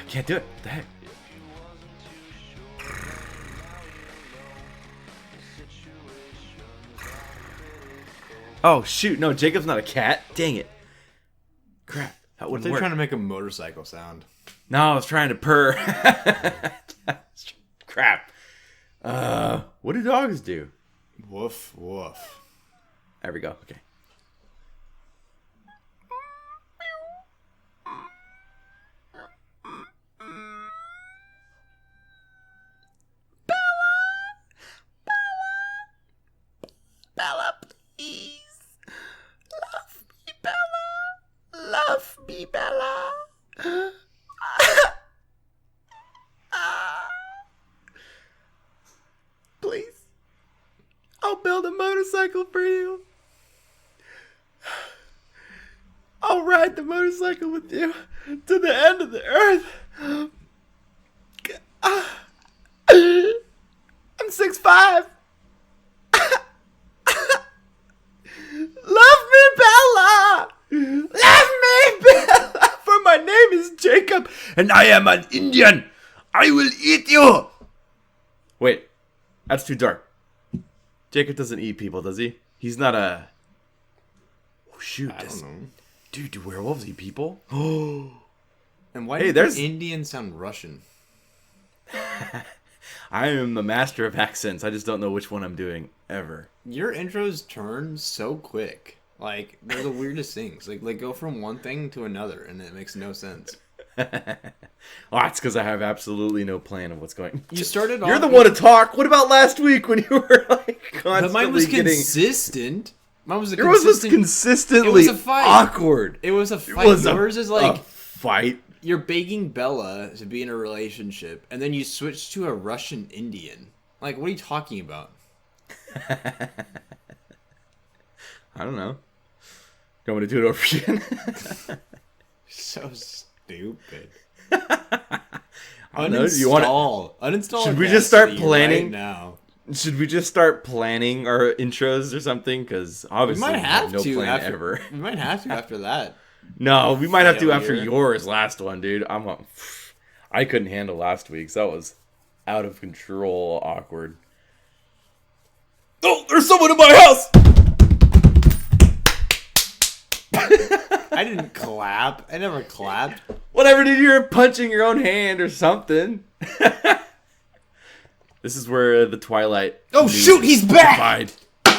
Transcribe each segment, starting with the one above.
can't do it. What the heck? Oh, shoot. No, Jacob's not a cat. Dang it. Crap. That What if wouldn't they're work. trying to make a motorcycle sound? No, I was trying to purr. Crap. What do dogs do? Woof, woof. There we go. Okay. Bella, please. Love me, Bella. Love me, Bella. Please. I'll build a motorcycle for you. I'll ride the motorcycle with you to the end of the earth. I'm 6'5". Love me, Bella! Love me, Bella! For my name is Jacob, and I am an Indian. I will eat you! Wait, that's too dark. Jacob doesn't eat people, does he? He's not a... Oh, shoot. I don't know. Dude, do werewolves eat people? And why Hey, does there's- Indian sound Russian? I am a master of accents. I just don't know which one I'm doing, ever. Your intros turn so quick. Like, they're the weirdest things. Like go from one thing to another, and it makes no sense. Oh, it's because I have absolutely no plan of what's going. You started You're off the with- one to talk. What about last week when you were like constantly But mine was getting? consistent. Mine was a Yours was consistent... consistently It was a fight. awkward. It was a It fight. was Yours is like... a fight. You're begging Bella to be in a relationship, and then you switch to a Russian Indian. Like, what are you talking about? I don't know. You want me to do it over again? So stupid. I don't know. Do you want Uninstall. Should we just start Audacity planning? right now? Should we just start planning our intros or something? Because We obviously might have no to plan after. ever. We might have to after that. No, we might have to after Failure. yours last one, dude. I couldn't handle last week's. That was out of control, awkward. Oh, there's someone in my house! I didn't clap. I never clapped. Whatever, dude, you're punching your own hand or something. This is where the Twilight... Oh shoot, he's back! Died.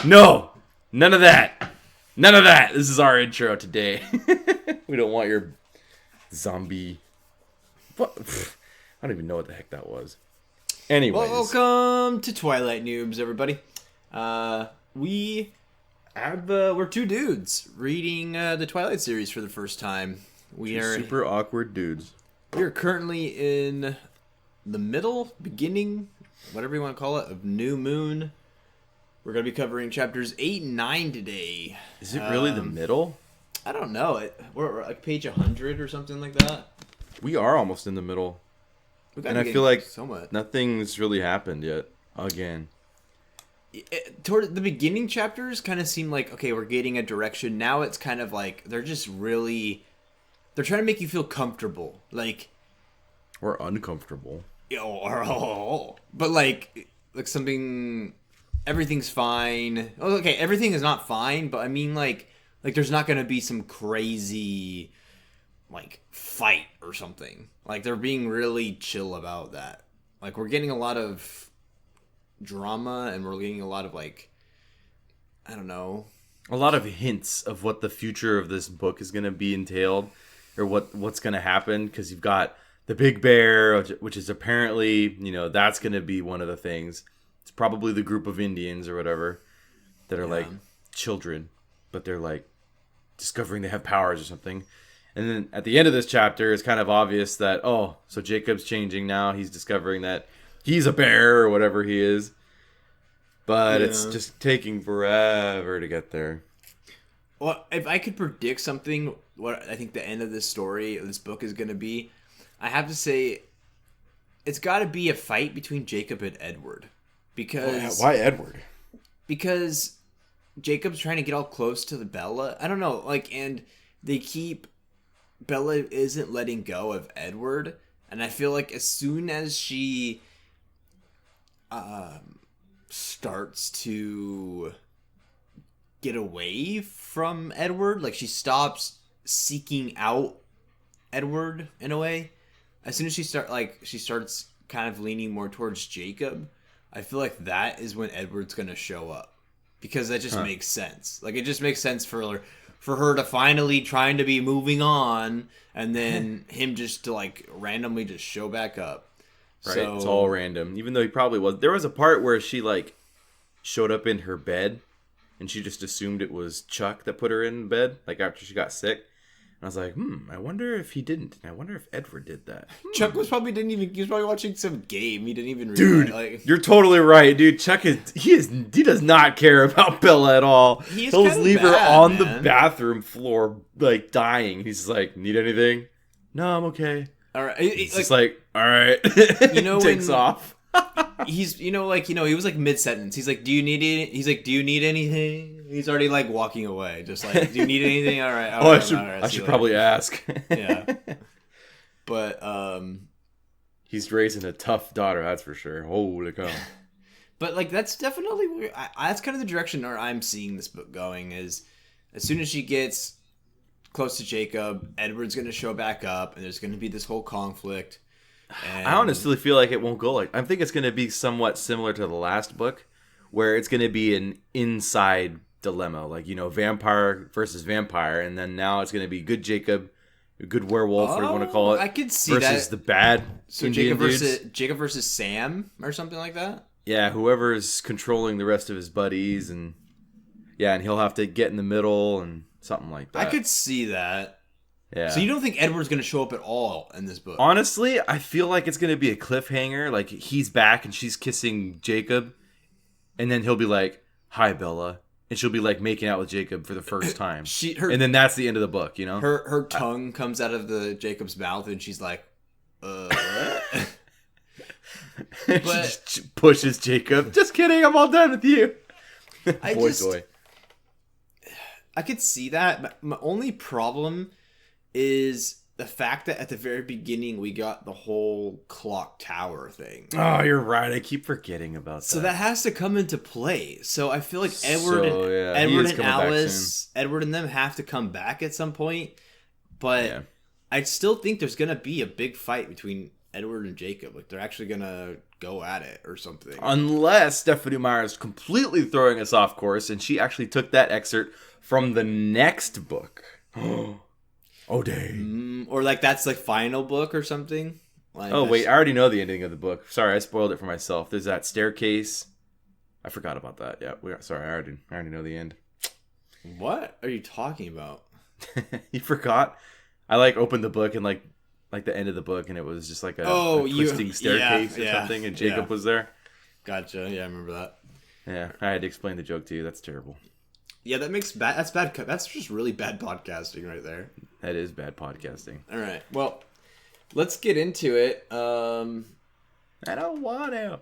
No! None of that! None of that! This is our intro today. We don't want your zombie... What? I don't even know what the heck that was. Anyways. Welcome to Twilight Noobs, everybody. We're two dudes reading the Twilight series for the first time. We are Super awkward dudes. We are currently in the beginning, whatever you want to call it, of New Moon. We're going to be covering chapters 8 and 9 today. Is it really the middle? I don't know. We're like page 100 or something like that. We are almost in the middle. We And I feel like so much. nothing's really happened yet. Again. Toward the beginning chapters kind of seem like, okay, we're getting a direction. Now it's kind of like they're trying to make you feel comfortable. Like, Or uncomfortable. but like something, everything's fine. Oh, okay, everything is not fine, but I mean like there's not going to be some crazy like fight or something. Like they're being really chill about that. Like we're getting a lot of drama and we're getting a lot of like, I don't know, A lot of hints of what the future of this book is going to be entailed, or what's going to happen, because you've got the big bear, which is apparently, that's going to be one of the things. It's probably the group of Indians or whatever that are like children, but they're like discovering they have powers or something. And then at the end of this chapter, it's kind of obvious that, so Jacob's changing now. He's discovering that he's a bear or whatever he is. But it's just taking forever to get there. Well, if I could predict something, what I think the end of this story, of this book is going to be, I have to say, it's got to be a fight between Jacob and Edward. Because Why Edward? Because Jacob's trying to get all close to the Bella. I don't know, and Bella isn't letting go of Edward. And I feel like as soon as she starts to get away from Edward, like she stops seeking out Edward in a way. As soon as she starts kind of leaning more towards Jacob, I feel like that is when Edward's gonna show up, because that just makes sense. Like it just makes sense for her to finally trying to be moving on, and then him just to like randomly just show back up. Right, So, it's all random. Even though he probably was. There was a part where she like showed up in her bed, and she just assumed it was Chuck that put her in bed, like after she got sick. And I was like, I wonder if he didn't. And I wonder if Edward did that. Chuck he was probably watching some game. He didn't even Dude, like, you're totally right, dude. Chuck he does not care about Bella at all. He'll just leave her on the bathroom floor, like dying. He's like, need anything? No, I'm okay. All right. It's just like, all right. You know, takes off. He's, he was like mid sentence. He's like, do you need it? He's like, do you need anything? He's already like walking away, just like, do you need anything? All right. I should probably ask. Yeah. But he's raising a tough daughter, that's for sure. Holy cow. But like that's definitely that's kind of the direction I'm seeing this book going. Is as soon as she gets close to Jacob, Edward's going to show back up, and there's going to be this whole conflict. And I honestly feel like it won't go like. I think it's going to be somewhat similar to the last book, where it's going to be an inside dilemma, like vampire versus vampire, and then now it's going to be good Jacob, good werewolf, or you want to call it. I could see versus that. The bad. So Indian Jacob versus Sam or something like that. Yeah, whoever's controlling the rest of his buddies, and he'll have to get in the middle and something like that. I could see that. Yeah. So you don't think Edward's going to show up at all in this book? Honestly, I feel like it's going to be a cliffhanger. Like he's back and she's kissing Jacob, and then he'll be like, "Hi, Bella," and she'll be like making out with Jacob for the first time. And then that's the end of the book. Her tongue comes out of the Jacob's mouth, and she's like, what? But she pushes Jacob. Just kidding. I'm all done with you. I could see that. But my only problem is the fact that at the very beginning we got the whole clock tower thing. Oh, you're right. I keep forgetting about that. So that has to come into play. So I feel like Edward and Alice, Edward and them have to come back at some point. But I still think there's gonna be a big fight between Edward and Jacob. Like they're actually gonna go at it or something. Unless Stephanie Meyer is completely throwing us off course and she actually took that excerpt from the next book. Oh, dang. Or like that's like final book or something. Like, wait, I already know the ending of the book. Sorry, I spoiled it for myself. There's that staircase. I forgot about that. Yeah, sorry, I already know the end. What are you talking about? You forgot? I opened the book and like the end of the book, and it was just like a twisting staircase or something, and Jacob was there. Gotcha. Yeah, I remember that. Yeah, I had to explain the joke to you. That's terrible. Yeah, that's bad. That's just really bad podcasting right there. That is bad podcasting. All right. Well, let's get into it. I don't want to.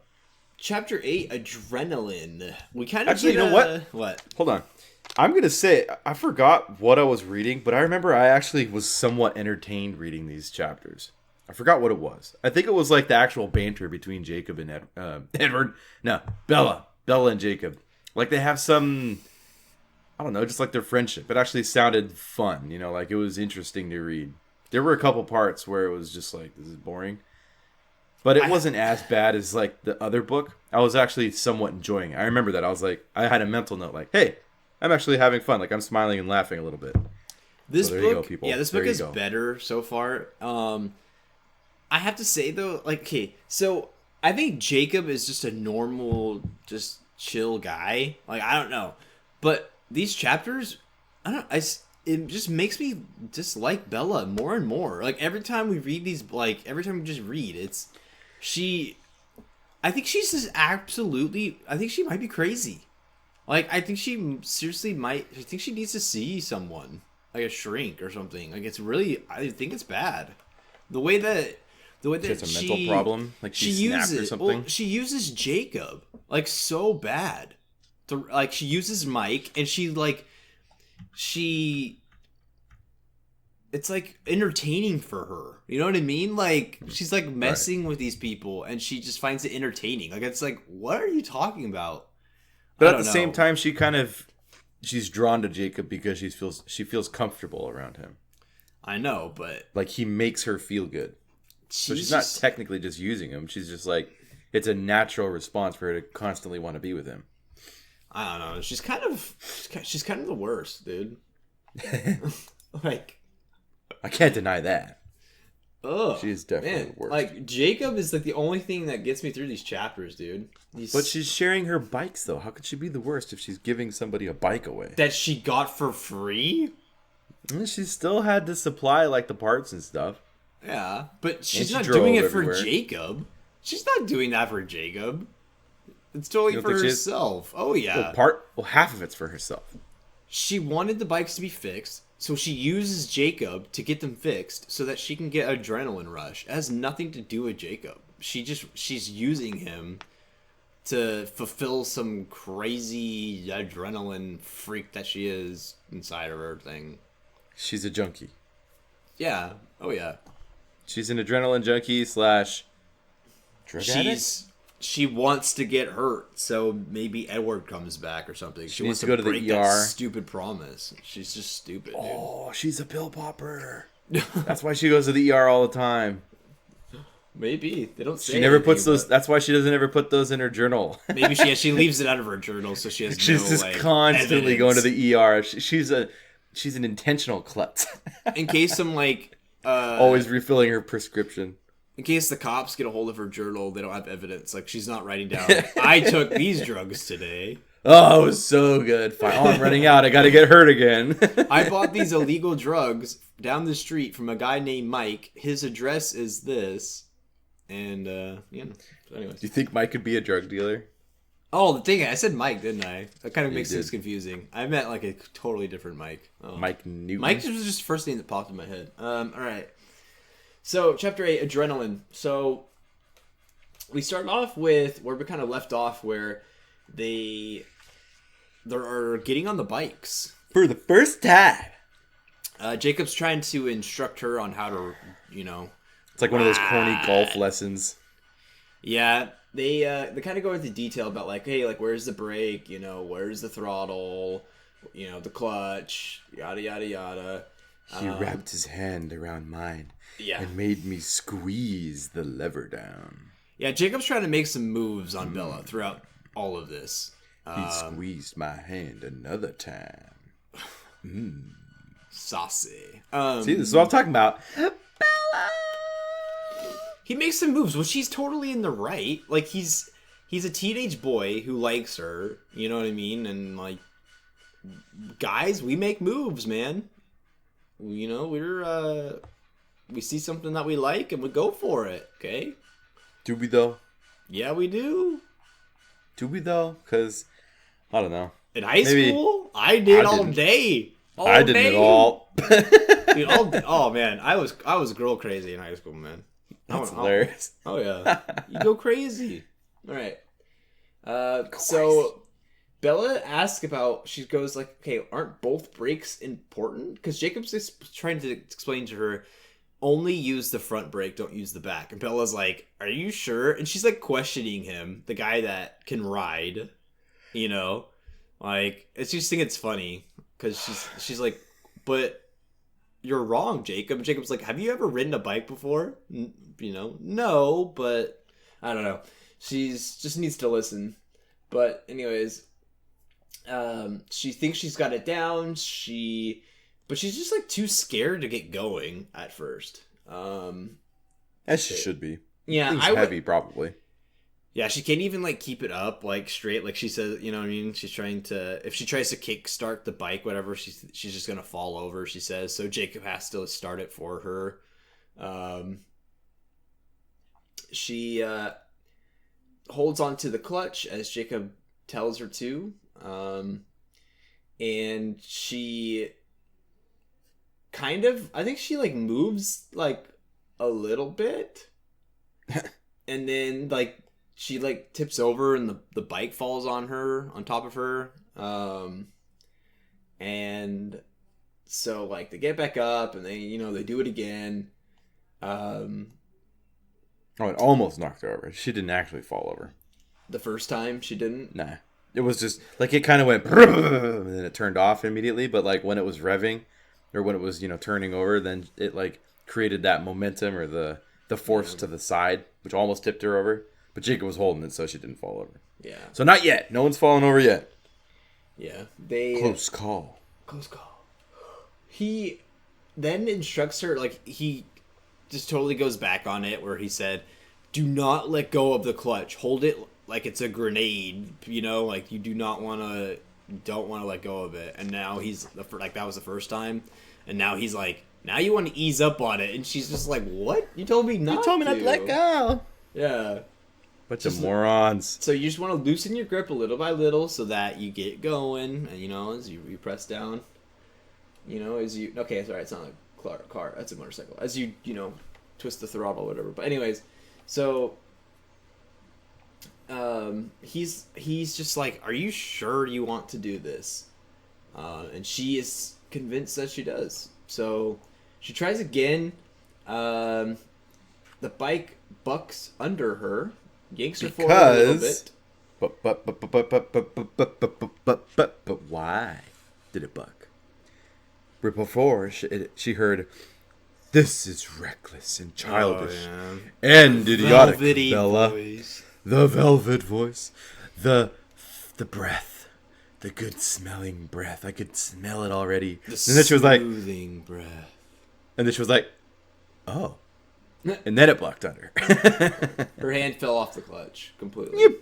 Chapter 8, Adrenaline. We kind of actually, you know what? What? Hold on. I'm going to say, I forgot what I was reading, but I remember I actually was somewhat entertained reading these chapters. I forgot what it was. I think it was like the actual banter between Jacob and Edward. No, Bella and Jacob. Like they have some, I don't know, just like their friendship. It actually sounded fun, like it was interesting to read. There were a couple parts where it was just like, this is boring. But it wasn't as bad as like the other book. I was actually somewhat enjoying it. I remember that. I was like, I had a mental note like, hey, I'm actually having fun. Like I'm smiling and laughing a little bit. This book, you go, people. Yeah, this book is better so far. I have to say though, like, okay, so I think Jacob is just a normal, just chill guy. Like I don't know, but these chapters, it just makes me dislike Bella more and more. Like every time we read these, like every time we just read, I think she's just absolutely. I think she might be crazy. Like I think she seriously might. I think she needs to see someone, like a shrink or something. Like it's really. I think it's bad. The way that she has a mental problem, like she snapped or something. Well, she uses Jacob like so bad. Like she uses Mike, and she it's like entertaining for her. You know what I mean? Like she's like Right. messing with these people and she just finds it entertaining. Like it's like, what are you talking about? I But at don't the same know. time, she's drawn to Jacob because she feels comfortable around him. I know, but Like he makes her feel good. So she's she's not just technically just using him. She's just like it's a natural response for her to constantly want to be with him. I don't know. She's kind of the worst, dude. Like, I can't deny that. ugh, She is definitely man. the worst. Like Jacob is like the only thing that gets me through these chapters, dude. But she's sharing her bikes though. How could she be the worst if she's giving somebody a bike away? that she got for free. She still had to supply like the parts and stuff. Yeah, but she's she not drove doing it everywhere. for Jacob. She's not doing that for Jacob. It's totally You don't for think she is? herself. Oh yeah. Well, half of it's for herself. She wanted the bikes to be fixed, so she uses Jacob to get them fixed so that she can get adrenaline rush. It has nothing to do with Jacob. She's using him to fulfill some crazy adrenaline freak that she is inside of her thing. She's a junkie. Yeah. Oh yeah. She's an adrenaline junkie slash drug addict. She wants to get hurt, so maybe Edward comes back or something. She wants needs to go to the break that ER. stupid promise. She's just stupid, dude. Oh, she's a pill popper. That's why she goes to the ER all the time. Maybe they don't say. She never anything, puts those. but That's why she doesn't ever put those in her journal. Maybe she leaves it out of her journal, so she has. She's no, just like, constantly evidence. going to the ER. She's an intentional klutz. In case some like Always refilling her prescription. in case the cops get a hold of her journal, they don't have evidence. Like she's not writing down. I took these drugs today. Oh, it was so good. Fine. Oh, I'm running out. I got to get hurt again. I bought these illegal drugs down the street from a guy named Mike. His address is this, and yeah. So anyways. Do you think Mike could be a drug dealer? Oh, the thing I said Mike, didn't I? That kind of makes did. things confusing. I meant like a totally different Mike. Oh. Mike Newton. Mike was just the first name that popped in my head. All right. So chapter 8, adrenaline. So we start off with where we kind of left off, where they are getting on the bikes. For the first time. Jacob's trying to instruct her on how to, It's like one of those corny golf lessons. Yeah, they kind of go into detail about like, hey, like where's the brake? Where's the throttle? The clutch. Yada yada yada. He wrapped his hand around mine Yeah. and made me squeeze the lever down. Yeah, Jacob's trying to make some moves on Bella throughout all of this. He squeezed my hand another time. Saucy. See, this is what I'm talking about. He makes some moves, well, she's totally in the right. Like he's a teenage boy who likes her. You know what I mean? And like, guys, we make moves, man. We see something that we like and we go for it. Okay? Do we though? Yeah, we do. Do we though? Because, I don't know. In high Maybe. school, I did I all didn't. day. I didn't at all. Dude, oh man, I was girl crazy in high school, man. That's hilarious. Oh yeah, you go crazy. All right. So Bella asks about. She goes like, "Okay, aren't both brakes important?" Because Jacob's just trying to explain to her, only use the front brake, don't use the back. And Bella's like, "Are you sure?" And she's like questioning him, the guy that can ride. Like I just think it's funny because she's like, "But you're wrong, Jacob." And Jacob's like, "Have you ever ridden a bike before?" No, but I don't know. She's just needs to listen. But anyways, she thinks she's got it down. But she's just like too scared to get going at first. As she should be. Yeah, Things heavy, probably. Yeah, she can't even like keep it up like straight. Like she says, you know what I mean? She's trying to, if she tries to kick start the bike, whatever, she's just gonna fall over. She says so. Jacob has to start it for her. She holds on to the clutch as Jacob tells her to, and she kind of, I think she like moves like a little bit, and then like she like tips over and the bike falls on top of her, and So like they get back up and they do it again. Um, Oh, it almost knocked her over. She didn't actually fall over. the first time she didn't. Nah. It was just like it kind of went and then it turned off immediately, but like when it was revving or when it was, turning over, then it like created that momentum or the force to the side, which almost tipped her over. But Jacob was holding it so she didn't fall over. Yeah. So not yet. No one's fallen over yet. Yeah. They Close call. Close call. He then instructs her, like, he just totally goes back on it where he said, do not let go of the clutch. Hold it like it's a grenade, like you don't want to let go of it. And now like, that was the first time. And now he's like, now you want to ease up on it. And she's just like, what? You told me not to let go. Yeah. Bunch of morons. So you just want to loosen your grip a little by little so that you get going. And, as you press down, okay, sorry, it's not a car. That's a motorcycle. As you, twist the throttle or whatever. But anyways, so he's just like, are you sure you want to do this? And she is convinced that she does. So she tries again. The bike bucks under her, yanks her forward a little bit. But why did it buck? Before she heard, "This is reckless and childish and idiotic, Bella." Voice. The velvet voice, the breath, the good smelling breath. I could smell it already. And then she was like, soothing breath. And then she was like, "Oh." And then it blocked under. Her hand fell off the clutch completely.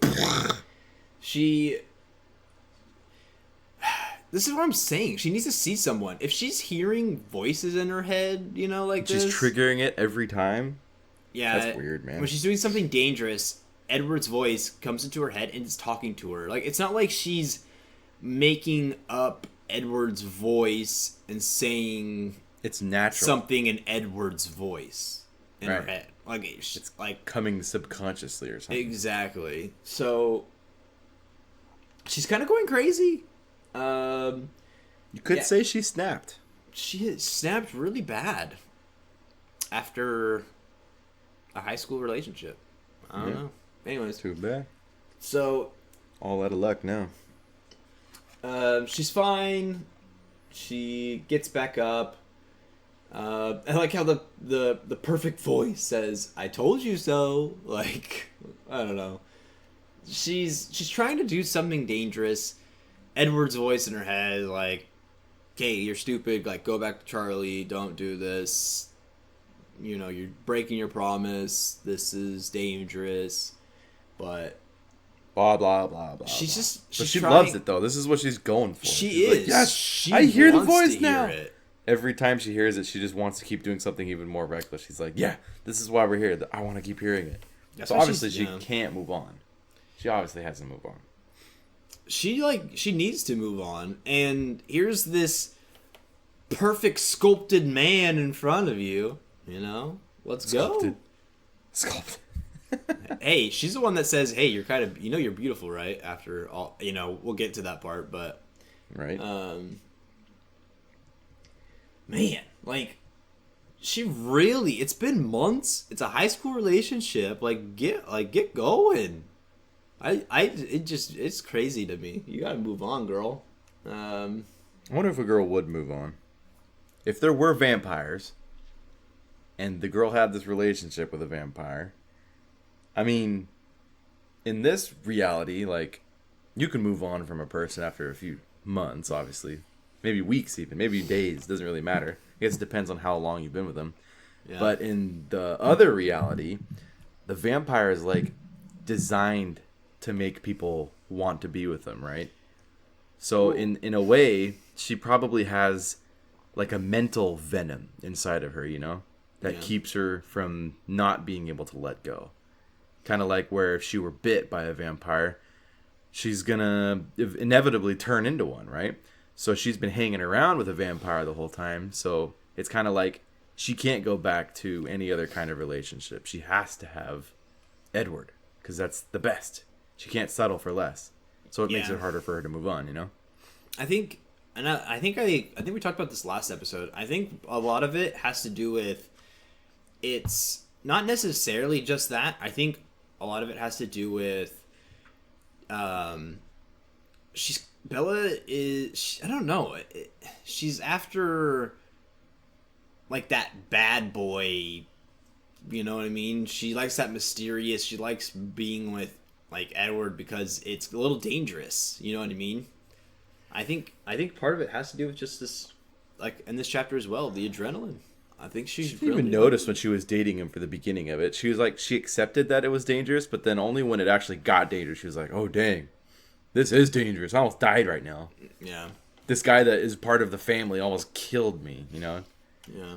This is what I'm saying. She needs to see someone. If she's hearing voices in her head, like she's this. She's triggering it every time. Yeah. That's weird, man. When she's doing something dangerous, Edward's voice comes into her head and is talking to her. Like, it's not like she's making up Edward's voice and saying it's natural something in Edward's voice in her head. Like, it's like coming subconsciously or something. Exactly. So she's kind of going crazy. You could say she snapped. She snapped really bad after a high school relationship. I don't know. Anyways. Too bad. So. All out of luck now. She's fine. She gets back up. I like how the perfect voice says, "I told you so." Like, I don't know. She's trying to do something dangerous. Edward's voice in her head, like, "Okay, you're stupid. Like, go back to Charlie. Don't do this. You're breaking your promise. This is dangerous." But blah blah blah blah. She's she trying... loves it though. This is what she's going for. She's like, yes, I hear the voice now. Every time she hears it, she just wants to keep doing something even more reckless. She's like, "Yeah, this is why we're here. I want to keep hearing it." That's so obviously she can't move on. She obviously has to move on. She needs to move on, and here's this perfect sculpted man in front of you. Let's go. Sculpted. Hey, she's the one that says, "Hey, you're kind of, you're beautiful, right?" After all, we'll get to that part, but right. Man, like, it's been months. It's a high school relationship. Like, get going. It's crazy to me. You gotta move on, girl. I wonder if a girl would move on. If there were vampires, and the girl had this relationship with a vampire, I mean, in this reality, like, you can move on from a person after a few months, obviously. Maybe weeks even. Maybe days. Doesn't really matter. I guess it depends on how long you've been with them. Yeah. But in the other reality, the vampire is, like, designed to make people want to be with them, right? So in a way, she probably has, like, a mental venom inside of her, that keeps her from not being able to let go. Kind of like where if she were bit by a vampire, she's gonna inevitably turn into one, right? So she's been hanging around with a vampire the whole time. So it's kind of like she can't go back to any other kind of relationship. She has to have Edward because that's the best. She can't settle for less. So it makes it harder for her to move on, I think and I think we talked about this last episode. I think a lot of it has to do with it's not necessarily just that. I think a lot of it has to do with Bella is I don't know. She's after like that bad boy, you know what I mean? She likes that mysterious. She likes being with like Edward because it's a little dangerous, you know what I mean? I think part of it has to do with just this, like in this chapter as well, the adrenaline. I think she didn't even notice when she was dating him for the beginning of it. She was like, she accepted that it was dangerous, but then only when it actually got dangerous, she was like, oh dang, this is dangerous. I almost died right now. Yeah. This guy that is part of the family almost killed me, you know? Yeah.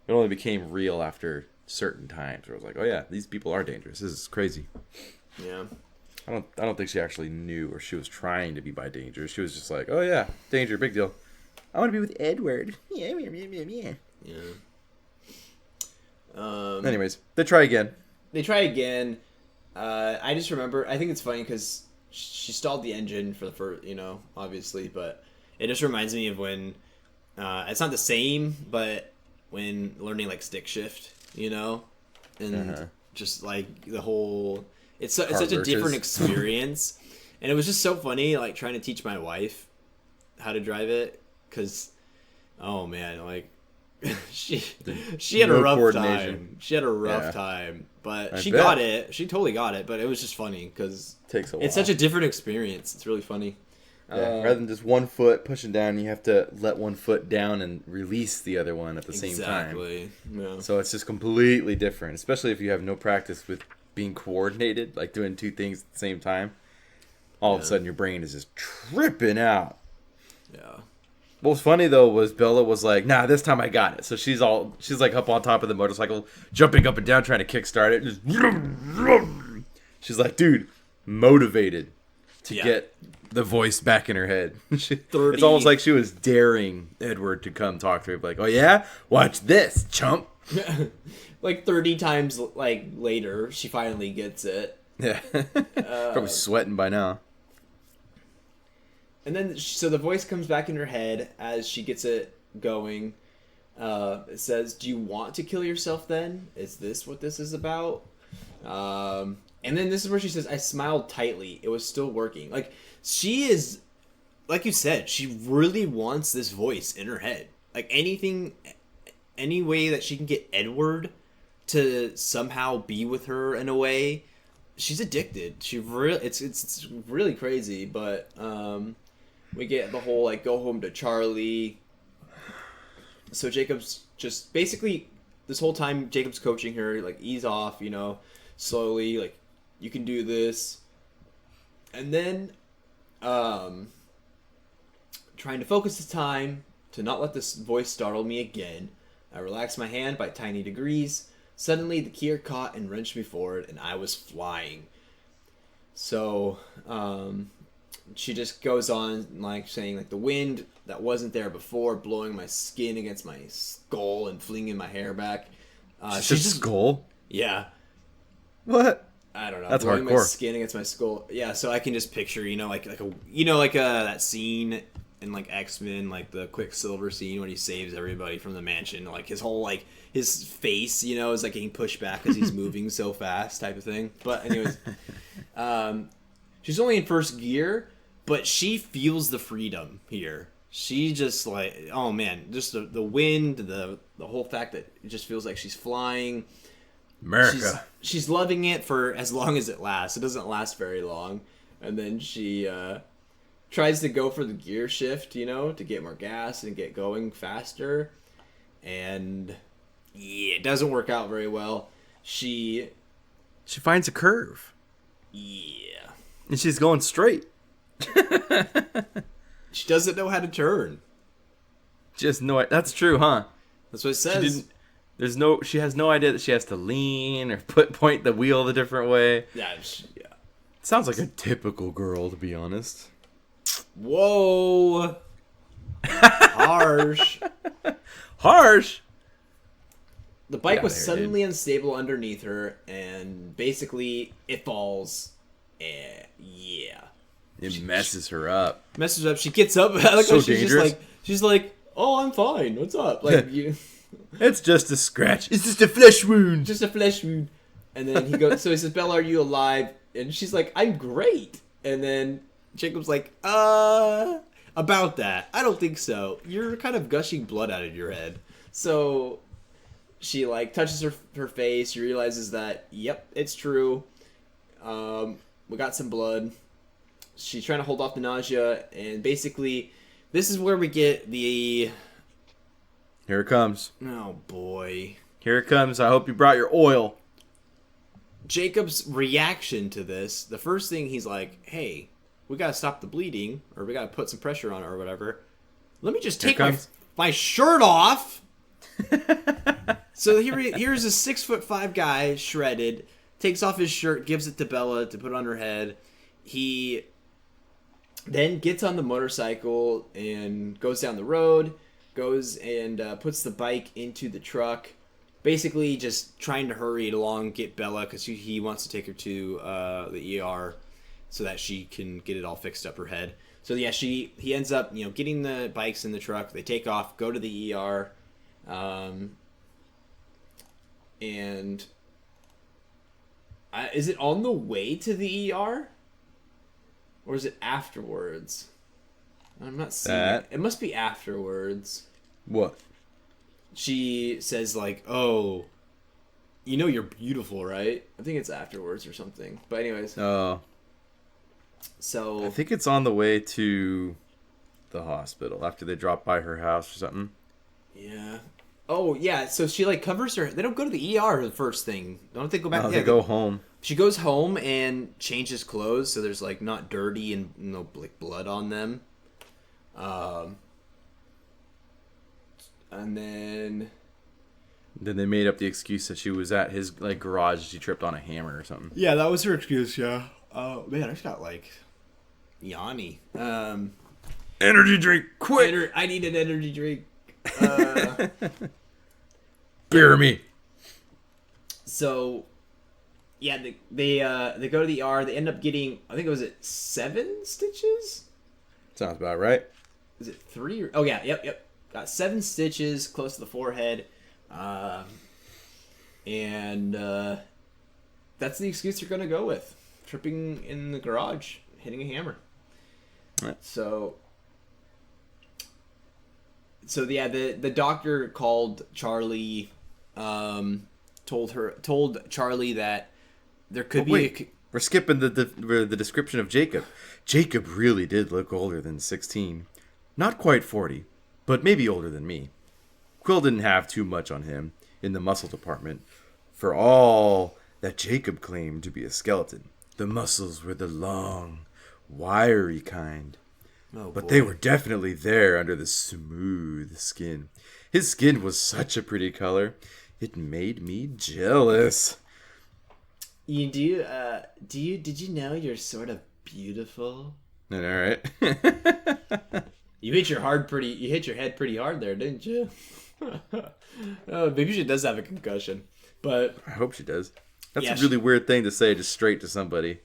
It only became real after certain times where I was like, oh yeah, these people are dangerous. This is crazy. Yeah. I don't think she actually knew or she was trying to be by danger. She was just like, oh yeah, danger, big deal. I want to be with Edward. Yeah. Yeah. Anyways, they try again. I just remember, I think it's funny because she stalled the engine for the first, obviously, but it just reminds me of when, it's not the same, but when learning like stick shift, and just like the whole, it's such a different experience. And it was just so funny, like trying to teach my wife how to drive it. Cause, oh man, like she had a rough time. She had a rough time, but she got it. She totally got it. But it was just funny because it's such a different experience. It's really funny. Yeah, rather than just one foot pushing down, you have to let one foot down and release the other one at the same time. Exactly. Yeah. So it's just completely different, especially if you have no practice with being coordinated, like doing two things at the same time. All of a sudden, your brain is just tripping out. Yeah. What was funny though was Bella was like, "Nah, this time I got it." So she's like up on top of the motorcycle, jumping up and down, trying to kickstart it. Just she's like, "Dude, motivated to get the voice back in her head." It's almost like she was daring Edward to come talk to her. Like, "Oh yeah, watch this, chump." Like 30 times like later, she finally gets it. Yeah, probably sweating by now. And then, so the voice comes back in her head as she gets it going. It says, "Do you want to kill yourself then? Is this what this is about?" And then this is where she says, "I smiled tightly. It was still working." Like, she is, like you said, she really wants this voice in her head. Like, any way that she can get Edward to somehow be with her in a way, she's addicted. It's really crazy, but, we get the whole, like, go home to Charlie. So Jacob's just, basically, this whole time, Jacob's coaching her, like, ease off, slowly, like, you can do this. And then, trying to focus the time to not let this voice startle me again, I relaxed my hand by tiny degrees. Suddenly, the gear caught and wrenched me forward, and I was flying. So, she just goes on, like, saying, like, the wind that wasn't there before, blowing my skin against my skull and flinging my hair back. She's just skull? Yeah. What? I don't know. That's blowing hardcore. My skin against my skull. Yeah, so I can just picture, that scene in, like, X-Men, like, the Quicksilver scene when he saves everybody from the mansion. Like, his whole, like, his face, is, like, getting pushed back because he's moving so fast type of thing. But anyways, she's only in first gear, but she feels the freedom here. She just, like, oh man, just the wind, the whole fact that it just feels like she's flying. America. She's loving it for as long as it lasts. It doesn't last very long. And then she tries to go for the gear shift, to get more gas and get going faster. And yeah, it doesn't work out very well. She finds a curve. Yeah. And she's going straight. She doesn't know how to turn. Just no. That's true, huh? That's what it says. She has no idea that she has to lean or point the wheel the different way. Yeah. Sounds like a typical girl, to be honest. Whoa. Harsh. Harsh? The bike was suddenly unstable underneath her, and basically it falls. Yeah. It messes her up. Messes her up. She gets up. I like So how she's dangerous. she's like, oh, I'm fine. What's up? Like you. It's just a scratch. It's just a flesh wound. Just a flesh wound. And then he goes. So he says, Bella, are you alive? And she's like, I'm great. And then Jacob's like, about that, I don't think so. You're kind of gushing blood out of your head. So she like touches her face. She realizes that, yep, it's true. We got some blood. She's trying to hold off the nausea, and basically, this is where we get the. Here it comes. Oh boy. Here it comes. I hope you brought your oil. Jacob's reaction to this, the first thing he's like, hey, we gotta stop the bleeding, or we gotta put some pressure on it, or whatever. Let me just take my shirt off. So here's a 6'5" guy, shredded, takes off his shirt, gives it to Bella to put on her head. He then gets on the motorcycle and goes down the road, goes and puts the bike into the truck. Basically, just trying to hurry it along, get Bella, because he wants to take her to the ER so that she can get it all fixed up her head. So yeah, he ends up getting the bikes in the truck. They take off, go to the ER, and is it on the way to the ER, or is it afterwards? I'm not seeing it. It must be afterwards. What? She says like, oh, you're beautiful, right? I think it's afterwards or something. But anyways. Oh. So. I think it's on the way to the hospital after they drop by her house or something. Yeah. Oh, yeah. So she like covers her. They don't go to the ER the first thing. Don't they go back? No, they go home. She goes home and changes clothes so there's like not dirty and no like blood on them. And then they made up the excuse that she was at his like garage. She tripped on a hammer or something. Yeah, that was her excuse. Yeah. Oh man, I just got like Yanni. Energy drink, quick! I need an energy drink. Bear me. So, yeah, they go to the ER. They end up getting, I think it was 7 stitches. Sounds about right. Is it 3? Oh yeah, yep. Got 7 stitches close to the forehead, and that's the excuse they're gonna go with: tripping in the garage, hitting a hammer. Right. So yeah, the doctor called Charlie, told Charlie that there could be. We're skipping the description of Jacob. Jacob really did look older than 16, not quite 40. But maybe older than me. Quill didn't have too much on him in the muscle department. For all that Jacob claimed to be a skeleton, the muscles were the long, wiry kind. Oh, but they were definitely there under the smooth skin. His skin was such a pretty color. It made me jealous. Did you know you're sort of beautiful? All right. You hit your head pretty hard there, didn't you? Maybe she does have a concussion, but I hope she does. That's a really weird thing to say just straight to somebody.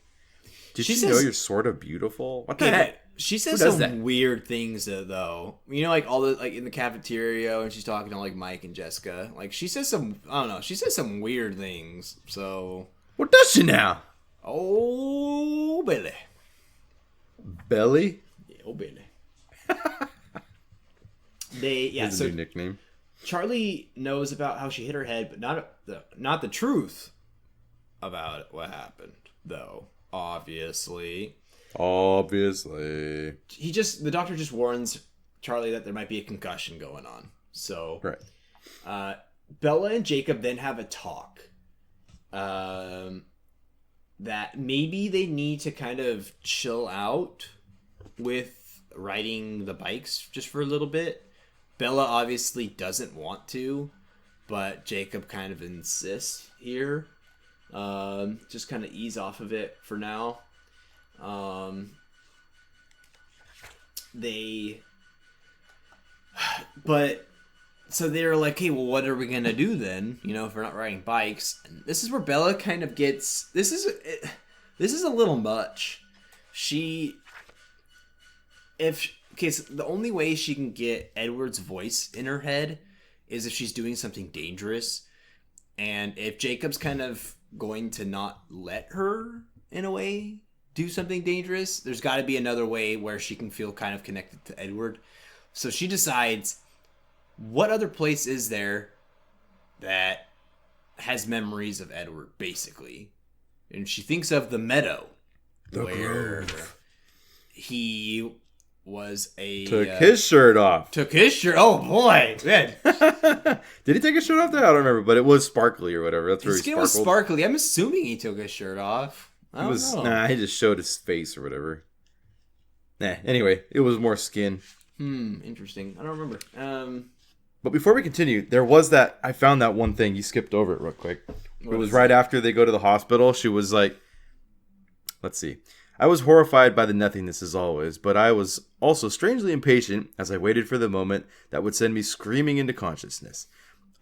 Did you know you're sort of beautiful? What the heck? She says some weird things though. Like all the like in the cafeteria when she's talking to like Mike and Jessica. Like she says some she says some weird things. So what does she now? Oh, Billy. Belly? Yeah, oh, Billy. That's a new nickname. Charlie knows about how she hit her head, but not the truth about what happened, though. Obviously, the doctor just warns Charlie that there might be a concussion going on. So, right. Bella and Jacob then have a talk. That maybe they need to kind of chill out with riding the bikes just for a little bit. Bella obviously doesn't want to, but Jacob kind of insists here. Just kind of ease off of it for now. So they're like, hey, well, what are we gonna do then? If we're not riding bikes. And this is where Bella kind of gets. This is a little much. She So the only way she can get Edward's voice in her head is if she's doing something dangerous, and if Jacob's kind of going to not let her, in a way, do something dangerous, there's got to be another way where she can feel kind of connected to Edward. So she decides, what other place is there that has memories of Edward, basically? And she thinks of the meadow, where he was took his shirt off. Took his shirt. Oh boy, man! Did he take his shirt off there? I don't remember, but it was sparkly or whatever. That's where His skin was sparkly. I'm assuming he took his shirt off. I don't know. Nah, he just showed his face or whatever. Nah. Anyway, it was more skin. Interesting. I don't remember. But before we continue, there was that. I found that one thing. You skipped over it real quick. It was right after they go to the hospital. She was like, let's see. I was horrified by the nothingness as always, but I was also strangely impatient as I waited for the moment that would send me screaming into consciousness.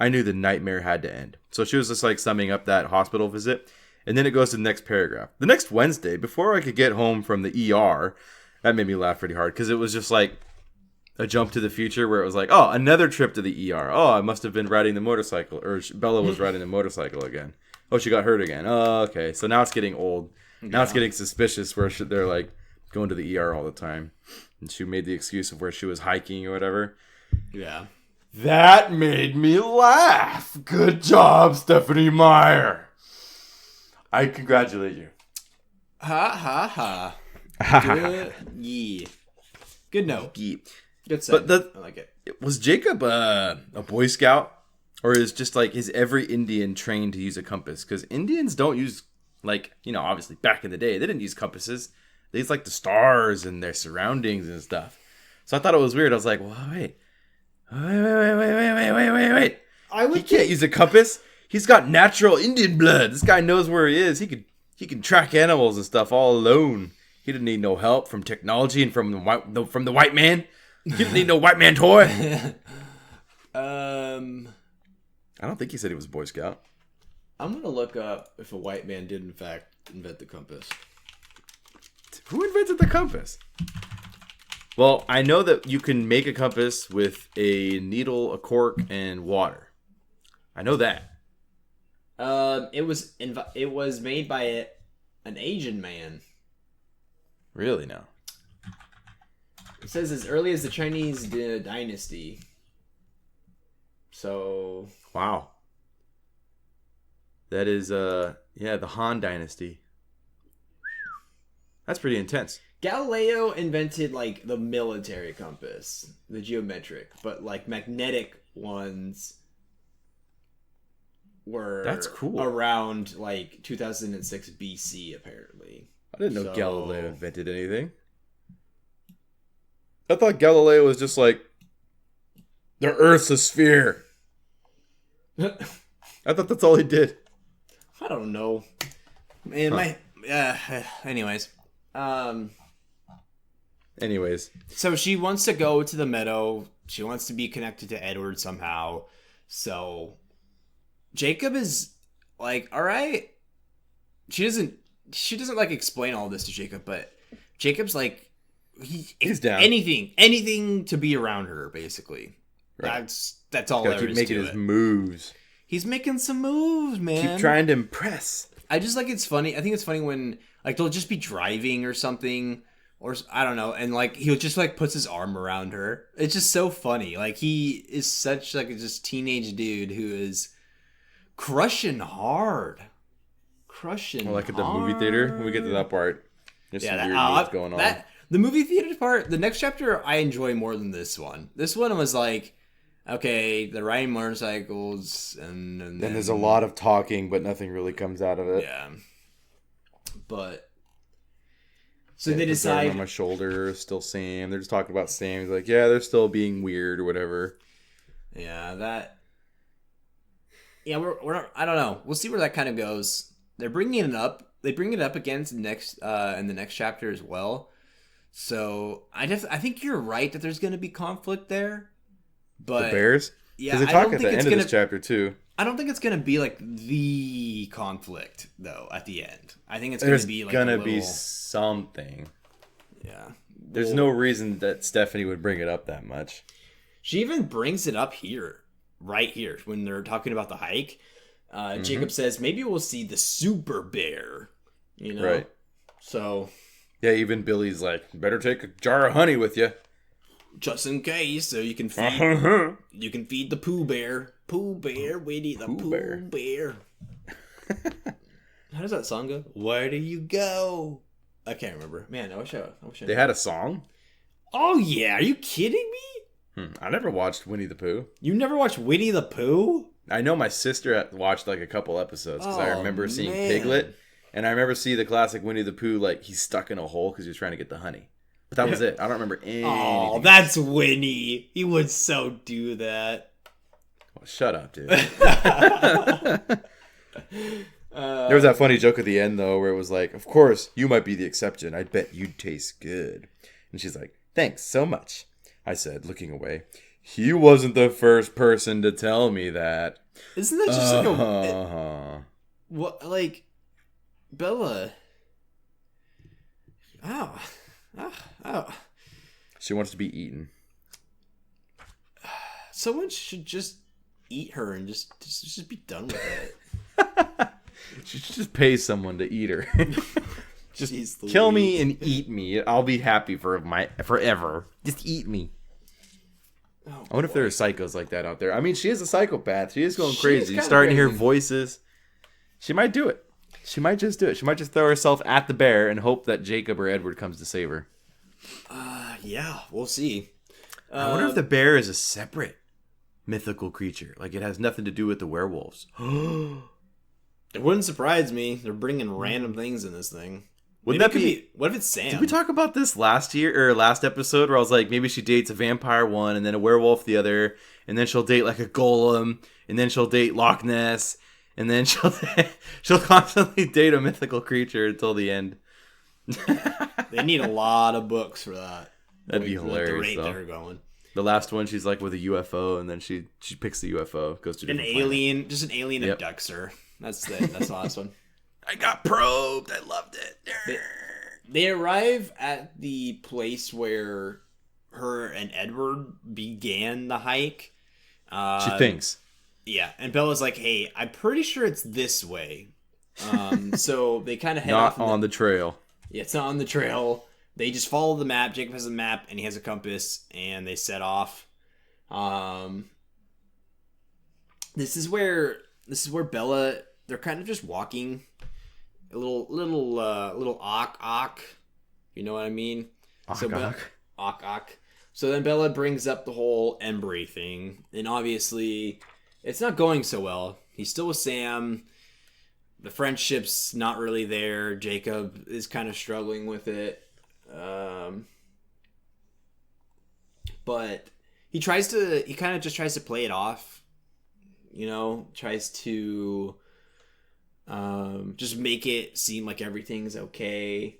I knew the nightmare had to end. So she was just like summing up that hospital visit. And then it goes to the next paragraph. The next Wednesday, before I could get home from the ER, that made me laugh pretty hard because it was just like a jump to the future where it was like, oh, another trip to the ER. Oh, I must have been riding the motorcycle, or Bella was riding the motorcycle again. Oh, she got hurt again. Oh, okay. So now it's getting old. Now it's getting suspicious where they're like going to the ER all the time. And she made the excuse of where she was hiking or whatever. Yeah. That made me laugh. Good job, Stephanie Meyer. I congratulate you. Ha ha ha. Good. Yeah. Good note. Yeah. Good set. I like it. Was Jacob a Boy Scout? Or is just like, is every Indian trained to use a compass? Because Indians don't use, like, you know, obviously back in the day, they didn't use compasses. They used like the stars and their surroundings and stuff. So I thought it was weird. I was like, well, wait. He can't use a compass. He's got natural Indian blood. This guy knows where he is. He can track animals and stuff all alone. He didn't need no help from technology and from the white man. He didn't need no white man toy. I don't think he said he was a Boy Scout. I'm gonna look up if a white man did in fact invent the compass. Who invented the compass? Well, I know that you can make a compass with a needle, a cork, and water. I know that. It was made by an Asian man. Really now? It says as early as the Chinese dynasty. So wow. That is the Han dynasty. That's pretty intense. Galileo invented like the military compass, the geometric, but like magnetic ones were that's cool. Around like 2006 BC apparently. I didn't know Galileo invented anything. I thought Galileo was just like, the Earth's a sphere. I thought that's all he did. I don't know. Man, anyways. Anyways. So she wants to go to the meadow. She wants to be connected to Edward somehow. So Jacob is like, all right. She doesn't like explain all this to Jacob, but Jacob's like, he's down. Anything to be around her, basically. Right. That's all there is to it. Keep making his moves. He's making some moves, man. Keep trying to impress. I just like it's funny. I think it's funny when like they'll just be driving or something, or I don't know, and like he'll just like puts his arm around her. It's just so funny. Like he is such like a just teenage dude who is crushing hard. Well, like at the movie theater when we get to that part. There's some weird moves going on. The movie theater part, the next chapter, I enjoy more than this one. This one was like, okay, they're riding motorcycles, and then there's a lot of talking, but nothing really comes out of it. Yeah. But so they decide on my shoulder, still Sam. They're just talking about Sam. He's like, yeah, they're still being weird or whatever. Yeah, we're I don't know. We'll see where that kind of goes. They're bringing it up. They bring it up again in the next chapter as well. So I think you're right that there's going to be conflict there. But the bears? Yeah, because they talk at the end of this chapter too. I don't think it's going to be like the conflict though at the end. I think it's going to be like be something. Yeah, There's no reason that Stephanie would bring it up that much. She even brings it up here, right here, when they're talking about the hike. Jacob says, maybe we'll see the super bear, you know? Right. So... Yeah, even Billy's like, better take a jar of honey with you. Just in case, so you can feed the Pooh Bear. Pooh Bear, Winnie the Pooh Bear. How does that song go? Where do you go? I can't remember. Man, I wish I They had a song? Oh, yeah. Are you kidding me? I never watched Winnie the Pooh. You never watched Winnie the Pooh? I know my sister watched like a couple episodes because I remember seeing Piglet. And I remember seeing the classic Winnie the Pooh, like he's stuck in a hole because he was trying to get the honey. But that was it. I don't remember anything. Oh, that's Winnie. He would so do that. Oh, shut up, dude. There was that funny joke at the end, though, where it was like, of course, you might be the exception. I'd bet you'd taste good. And she's like, thanks so much. I said, looking away. He wasn't the first person to tell me that. Isn't that just like a... What, like... Bella. Ow. She wants to be eaten. Someone should just eat her and just be done with it. She should just pay someone to eat her. Just Jeez kill Louise. me and eat me. I'll be happy forever. Just eat me. Oh, I wonder if there are psychos like that out there. I mean, she is a psychopath. She is going She crazy. is You're kinda starting to hear crazy. voices. She might do it. She might just do it. She might just throw herself at the bear and hope that Jacob or Edward comes to save her. Yeah, we'll see. I wonder if the bear is a separate mythical creature. Like it has nothing to do with the werewolves. It wouldn't surprise me. They're bringing random things in this thing. Would Maybe that it could be... What if it's Sam? Did we talk about this last episode where I was like, maybe she dates a vampire one and then a werewolf the other, and then she'll date like a golem, and then she'll date Loch Ness, and then she'll constantly date a mythical creature until the end. They need a lot of books for that. That'd be Like, the hilarious, rate though. they're going. The last one, she's like with a UFO, and then she picks the UFO, goes to a An different planet. alien, just an alien Yep. abducts her. That's the last one. I got probed. I loved it. They arrive at the place where her and Edward began the hike. She thinks. Yeah, and Bella's like, hey, I'm pretty sure it's this way. So they kind of head Not off. on the trail. Yeah, it's not on the trail. They just follow the map. Jacob has a map, and he has a compass, and they set off. This is where Bella, they're kind of just walking. A little awk. You know what I mean? Awk. So then Bella brings up the whole Embry thing, and obviously it's not going so well. He's still with Sam. The friendship's not really there. Jacob is kind of struggling with it. But he kind of just tries to play it off. You know, tries to just make it seem like everything's okay.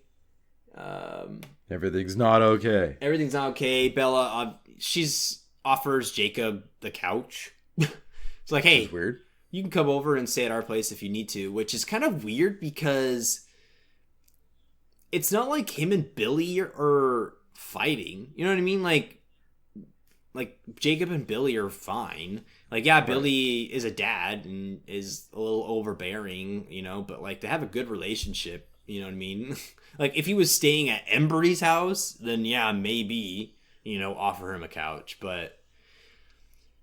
Everything's not okay. Everything's not okay. Bella, she's offers Jacob the couch. It's like, hey, That's weird. you can come over and stay at our place if you need to, which is kind of weird because it's not like him and Billy are fighting. You know what I mean? Like Jacob and Billy are fine. Like, yeah, Billy is a dad and is a little overbearing, you know, but like they have a good relationship. You know what I mean? Like if he was staying at Embry's house, then yeah, maybe, you know, offer him a couch. But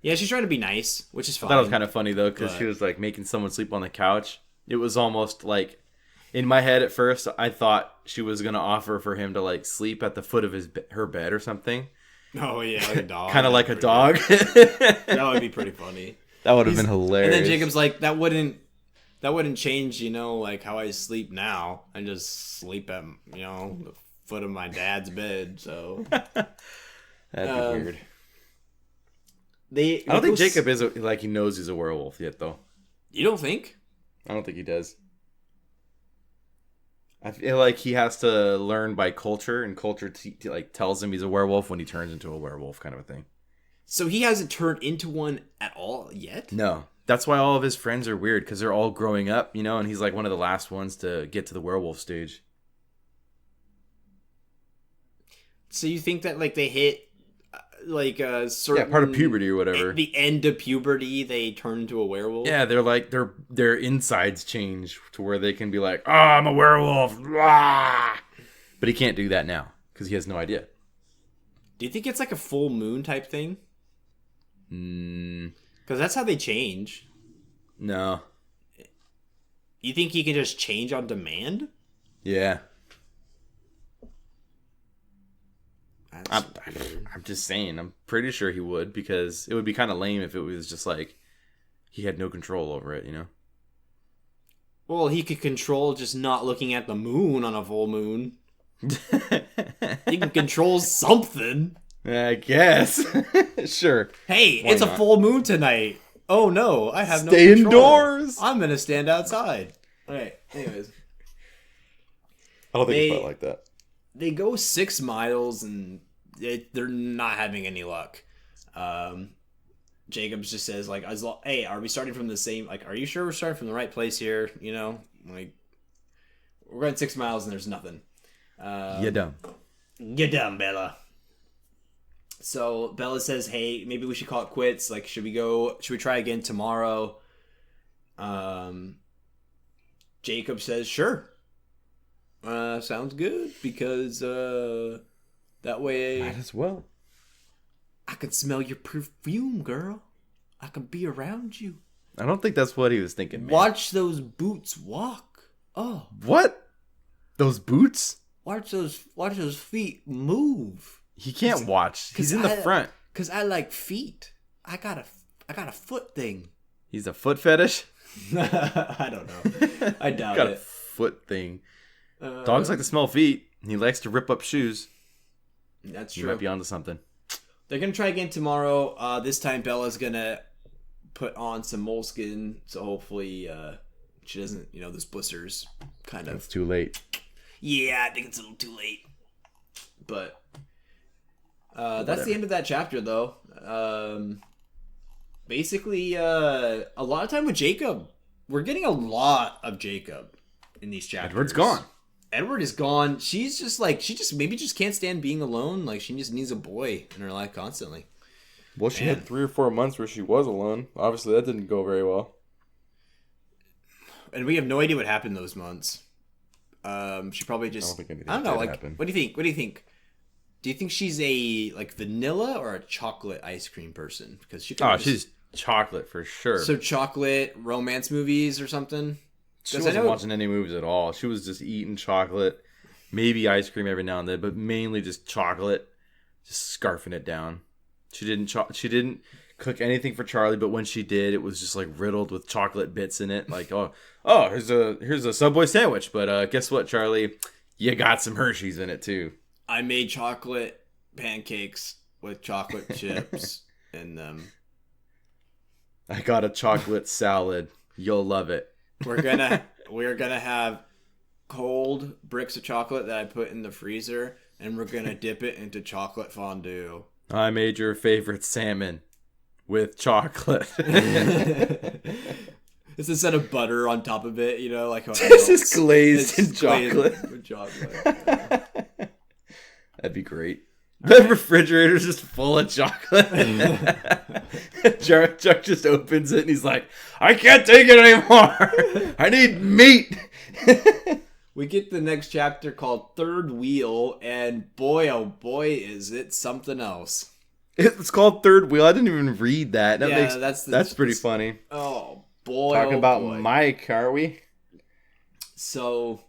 yeah, she's trying to be nice, which is fine. That was kind of funny though, because But- she was like making someone sleep on the couch. It was almost like, in my head at first, I thought she was gonna offer for him to like sleep at the foot of her bed or something. Oh yeah, like a dog. Kind of like a dog. That would be pretty funny. That would have been hilarious. And then Jacob's like, that wouldn't change, you know, like how I sleep now. I just sleep at, you know, the foot of my dad's bed. So That'd be weird. I I don't think Jacob is like he knows he's a werewolf yet, though. You don't think? I don't think he does. I feel like he has to learn by culture, and culture like tells him he's a werewolf when he turns into a werewolf, kind of a thing. So he hasn't turned into one at all yet? No, that's why all of his friends are weird, because they're all growing up, you know, and he's like one of the last ones to get to the werewolf stage. So you think that like they hit like a certain part of puberty or whatever. At the end of puberty, they turn into a werewolf. Yeah, they're like their insides change to where they can be like, "Oh, I'm a werewolf," ah! But he can't do that now because he has no idea. Do you think it's like a full moon type thing? Because that's how they change. No. You think he can just change on demand? Yeah. I'm just saying. I'm pretty sure he would, because it would be kind of lame if it was just like he had no control over it, you know? Well, he could control just not looking at the moon on a full moon. He can control something. I guess. Sure. Hey, Why it's not? a full moon tonight. Oh no, I have no Stay control. indoors. I'm gonna stand outside. All right. Anyways, I don't think it's quite like that. they go 6 miles and they're not having any luck. Jacobs just says like, "Hey, are we starting from the same? Like, are you sure we're starting from the right place here? You know, like we're going 6 miles and there's nothing." You're dumb. You're dumb, Bella. So Bella says, "Hey, maybe we should call it quits. Like, should we try again tomorrow?" Jacob says, "Sure. Sounds good, because that way Might as well. I can smell your perfume, girl. I can be around you. I don't think that's what he was thinking, man. Watch those boots walk. Oh, What? Those boots? watch those feet move. He can't watch. He's in the front. 'Cause I like feet. I got a foot thing." He's a foot fetish? I don't know. I doubt Got a it. foot thing. Dogs like to smell feet. He likes to rip up shoes. That's You true. might be onto something. They're gonna try again tomorrow. This time Bella's gonna put on some moleskin, so hopefully she doesn't, those blisters kind of. It's too late. Yeah, I think it's a little too late. But that's the end of that chapter, though. Basically, a lot of time with Jacob. We're getting a lot of Jacob in these chapters. Edward's gone. Edward is gone. She's just like, maybe just can't stand being alone. Like, she just needs a boy in her life constantly. Well, she had 3 or 4 months where she was alone. Obviously, that didn't go very well. And we have no idea what happened those months. She probably just, I don't think anything I don't know, did like, happen. what do you think? What do you think? Do you think she's a, like, vanilla or a chocolate ice cream person? Because she Oh, she's chocolate for sure. So chocolate romance movies or something? She wasn't watching any movies at all. She was just eating chocolate, maybe ice cream every now and then, but mainly just chocolate, just scarfing it down. She didn't cook anything for Charlie, but when she did, it was just like riddled with chocolate bits in it. Like, oh, here's a Subway sandwich, but guess what, Charlie? You got some Hershey's in it too. I made chocolate pancakes with chocolate chips in them. I got a chocolate salad. You'll love it. We're gonna have cold bricks of chocolate that I put in the freezer, and we're gonna dip it into chocolate fondue. I made your favorite salmon with chocolate. It's instead of butter on top of it, like how This is glazed in glazed chocolate. with chocolate. That'd be great. The refrigerator's just full of chocolate. Chuck just opens it and he's like, I can't take it anymore. I need meat. We get the next chapter called Third Wheel, and boy, oh boy, is it something else. It's called Third Wheel. I didn't even read that. That's pretty funny. Oh boy. Talking about boy. Mike, are we? So,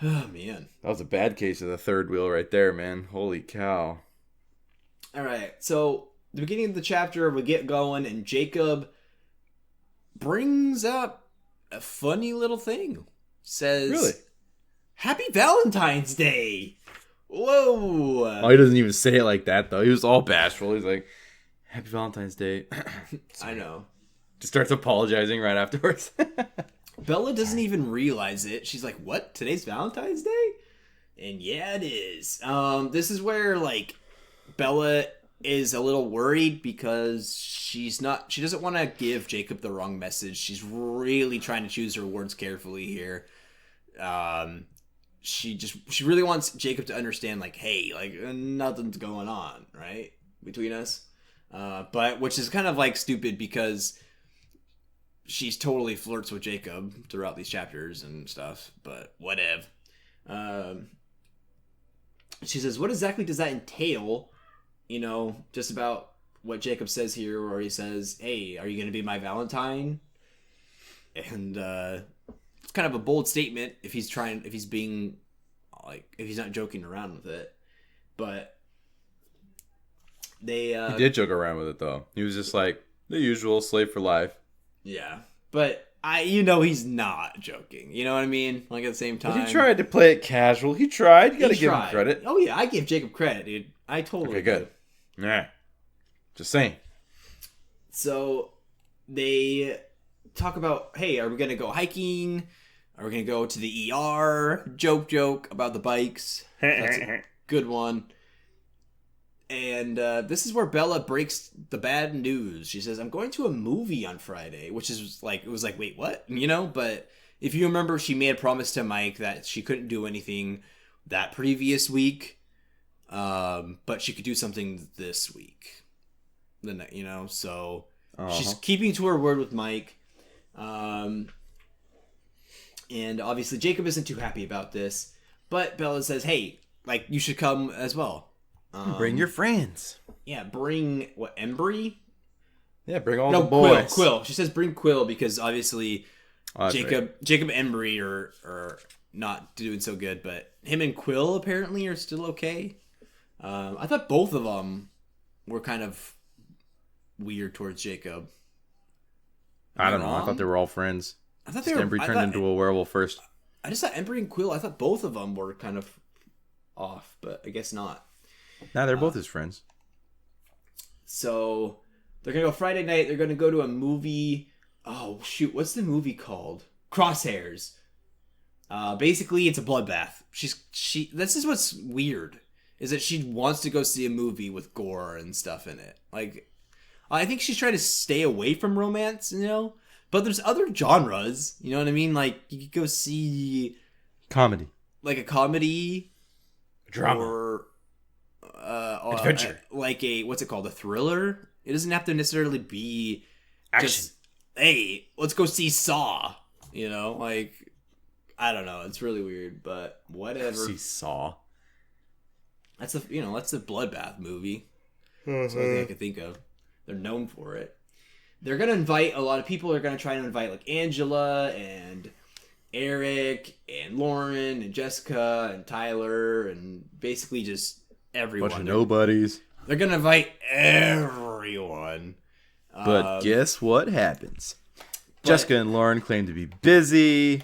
oh man. That was a bad case of the third wheel right there, man. Holy cow. All right. So, the beginning of the chapter, we get going, and Jacob brings up a funny little thing. Says, Really? Happy Valentine's Day. Whoa. Oh, he doesn't even say it like that, though. He was all bashful. He's like, Happy Valentine's Day. I know. Just starts apologizing right afterwards. Bella doesn't even realize it. She's like, what? Today's Valentine's Day? And yeah, it is. This is where, like, Bella is a little worried because she doesn't want to give Jacob the wrong message. She's really trying to choose her words carefully here. she really wants Jacob to understand, like, hey, like, nothing's going on, right, between us. But which is kind of like stupid because she's totally flirts with Jacob throughout these chapters and stuff. But whatever. She says, "What exactly does that entail?" Just about what Jacob says here, where he says, "Hey, are you going to be my Valentine?" And it's kind of a bold statement if he's being like, if he's not joking around with it. But he did joke around with it though. He was just like the usual slave for life. Yeah, but he's not joking. You know what I mean? Like, at the same time, but he tried to play it casual. He tried. You got to give him credit. Oh yeah, I give Jacob credit, dude. I totally okay. Good. do. Yeah. Just saying. So they talk about, hey, are we gonna go hiking? Are we gonna go to the ER? Joke about the bikes. That's a good one. And this is where Bella breaks the bad news. She says, "I'm going to a movie on Friday," which is like, it was like, wait, what? But if you remember, she made a promise to Mike that she couldn't do anything that previous week, but she could do something this week. So she's keeping to her word with Mike. And obviously Jacob isn't too happy about this, but Bella says, "Hey, like, you should come as well. Bring your friends." Yeah, bring what, Embry? Yeah, bring all the boys. Quill. She says bring Quill because obviously Jacob and Embry are not doing so good, but him and Quill apparently are still okay. I thought both of them were kind of weird towards Jacob. I don't know. I thought they were all friends. I thought Embry turned into a werewolf first. I just thought Embry and Quill, I thought both of them were kind of off, but I guess not. Nah, they're both his friends. So they're going to go Friday night. They're going to go to a movie. Oh, shoot. What's the movie called? Crosshairs. Basically, it's a bloodbath. This is what's weird, is that she wants to go see a movie with gore and stuff in it. Like, I think she's trying to stay away from romance, but there's other genres. You know what I mean? Like, you could go see comedy, like a comedy, drama, or adventure, like what's it called, a thriller. It doesn't have to necessarily be action. Just, hey, let's go see Saw. Like, I don't know. It's really weird, but whatever. See Saw. That's the bloodbath movie. That's the only thing I could think of. They're known for it. They're gonna invite a lot of people. They're gonna try to invite like Angela and Eric and Lauren and Jessica and Tyler and basically just everyone. Bunch of nobodies. They're gonna invite everyone. But guess what happens? Jessica and Lauren claim to be busy,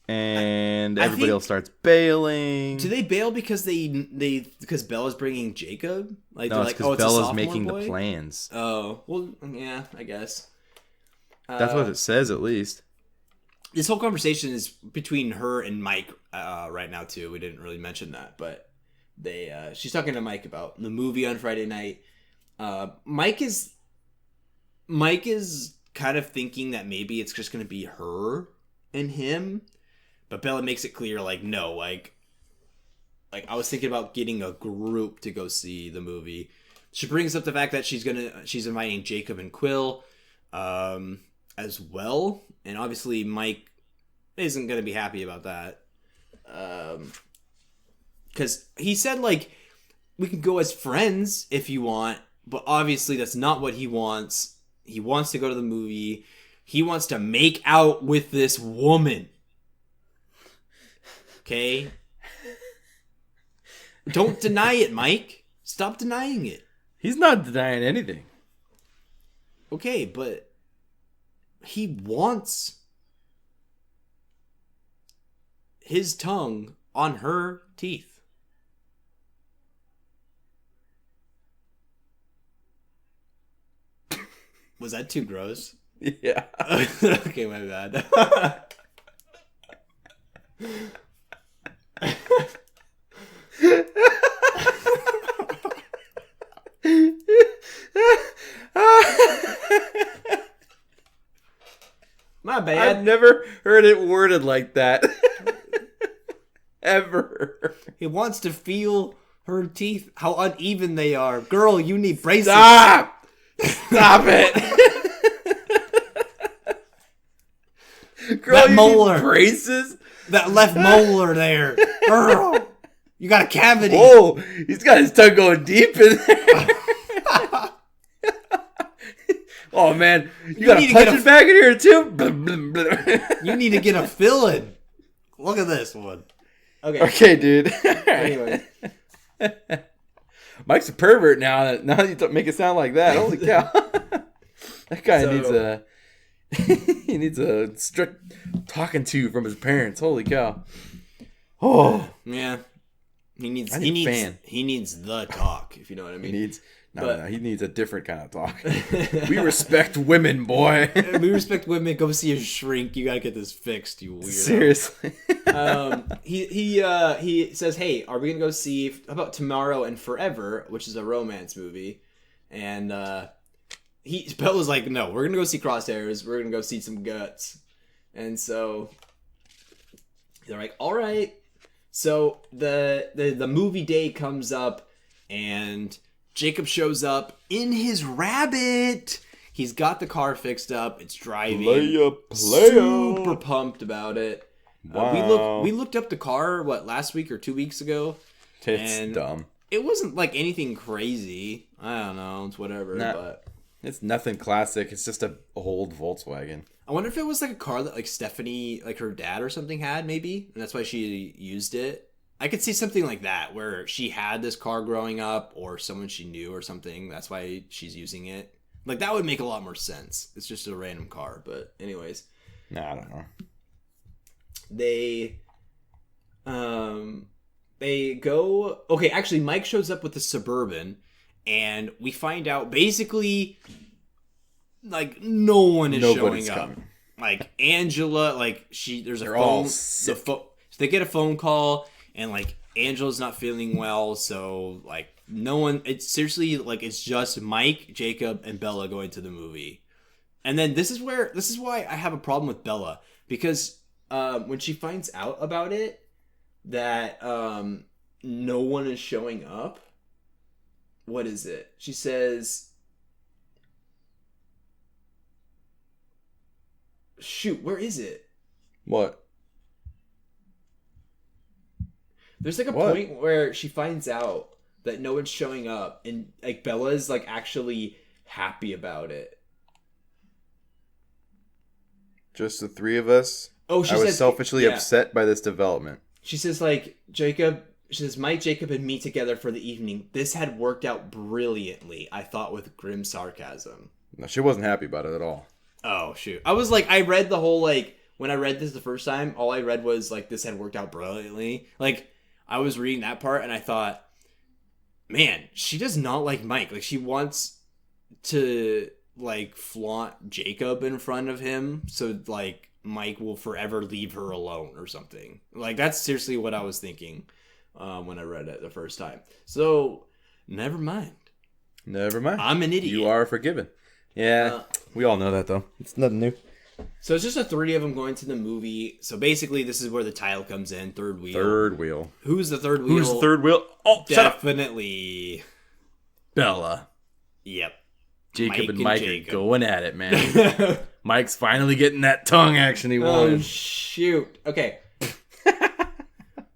and everybody else starts bailing. Do they bail because because Bella's bringing Jacob? Like, no, it's because Bella's making the plans. Oh, well, yeah, I guess. That's what it says, at least. This whole conversation is between her and Mike right now too. We didn't really mention that, but she's talking to Mike about the movie on Friday night. Mike is kind of thinking that maybe it's just going to be her and him, but Bella makes it clear, like, no, like I was thinking about getting a group to go see the movie. She brings up the fact that she's inviting Jacob and Quill as well, and obviously Mike isn't going to be happy about that, because he said, like, we can go as friends if you want, but obviously that's not what he wants. He wants to go to the movie. He wants to make out with this woman. Okay? Don't deny it, Mike. Stop denying it. He's not denying anything. Okay, but he wants his tongue on her teeth. Was that too gross? Yeah. Okay, my bad. My bad. I've never heard it worded like that. ever. He wants to feel her teeth, how uneven they are. Girl, you need braces. Stop it. Girl, That you molar. need braces? That left molar there. Girl, you got a cavity. Whoa, he's got his tongue going deep in there. Oh, man. You got a punching bag in here, too? You need to get a fill-in. Look at this one. Okay, dude. Anyway. Mike's a pervert now that you make it sound like that. Holy cow. That guy needs a strict talking to from his parents. Holy cow. Oh. Yeah. He needs the talk, if you know what I mean. He needs a different kind of talk. We respect women, boy. We respect women. Go see a shrink. You gotta get this fixed, you weirdo. Seriously. He says, "Hey, are we gonna go see about Tomorrow and Forever, which is a romance movie?" And Bella's like, "No, we're gonna go see Crosshairs. We're gonna go see some guts." And so they're like, "All right." So the movie day comes up, and Jacob shows up in his Rabbit. He's got the car fixed up. It's driving. Super pumped about it. Wow. We looked up the car, last week or 2 weeks ago? It's dumb. It wasn't like anything crazy. I don't know. It's whatever. But it's nothing classic. It's just an old Volkswagen. I wonder if it was like a car that like Stephanie, like her dad or something had maybe. And that's why she used it. I could see something like that where she had this car growing up or someone she knew or something. That's why she's using it. Like that would make a lot more sense. It's just a random car. But anyways. No, I don't know. They go... Okay, actually, Mike shows up with the Suburban, and we find out, basically, like, no one is showing up. Coming. Like, Angela, like, there's a They're phone... all sick. So they get a phone call, and, like, Angela's not feeling well, so, like, no one... It's seriously, like, it's just Mike, Jacob, and Bella going to the movie. And then this is why I have a problem with Bella, because... when she finds out about it, that no one is showing up, what is it? She says, shoot, where is it? What? There's like a point where she finds out that no one's showing up, and like Bella's like actually happy about it. Just the three of us? Oh, she I was says, selfishly upset by this development. She says, Mike, Jacob, and me together for the evening. This had worked out brilliantly, I thought, with grim sarcasm. No, she wasn't happy about it at all. Oh, shoot. I was like, I read the whole, like, when I read this the first time, all I read was, like, this had worked out brilliantly. Like, I was reading that part, and I thought, man, she does not like Mike. Like, she wants to, like, flaunt Jacob in front of him, so, like, Mike will forever leave her alone or something. Like, that's seriously what I was thinking when I read it the first time. So, never mind. Never mind. I'm an idiot. You are forgiven. Yeah, we all know that, though. It's nothing new. So, it's just the three of them going to the movie. So, basically, this is where the title comes in. Third wheel. Third wheel. Who's the third wheel? Who's the third wheel? Oh, definitely Bella. Yep. Jacob and Mike are going at it, man. Mike's finally getting that tongue action he wanted. Oh, shoot. Okay.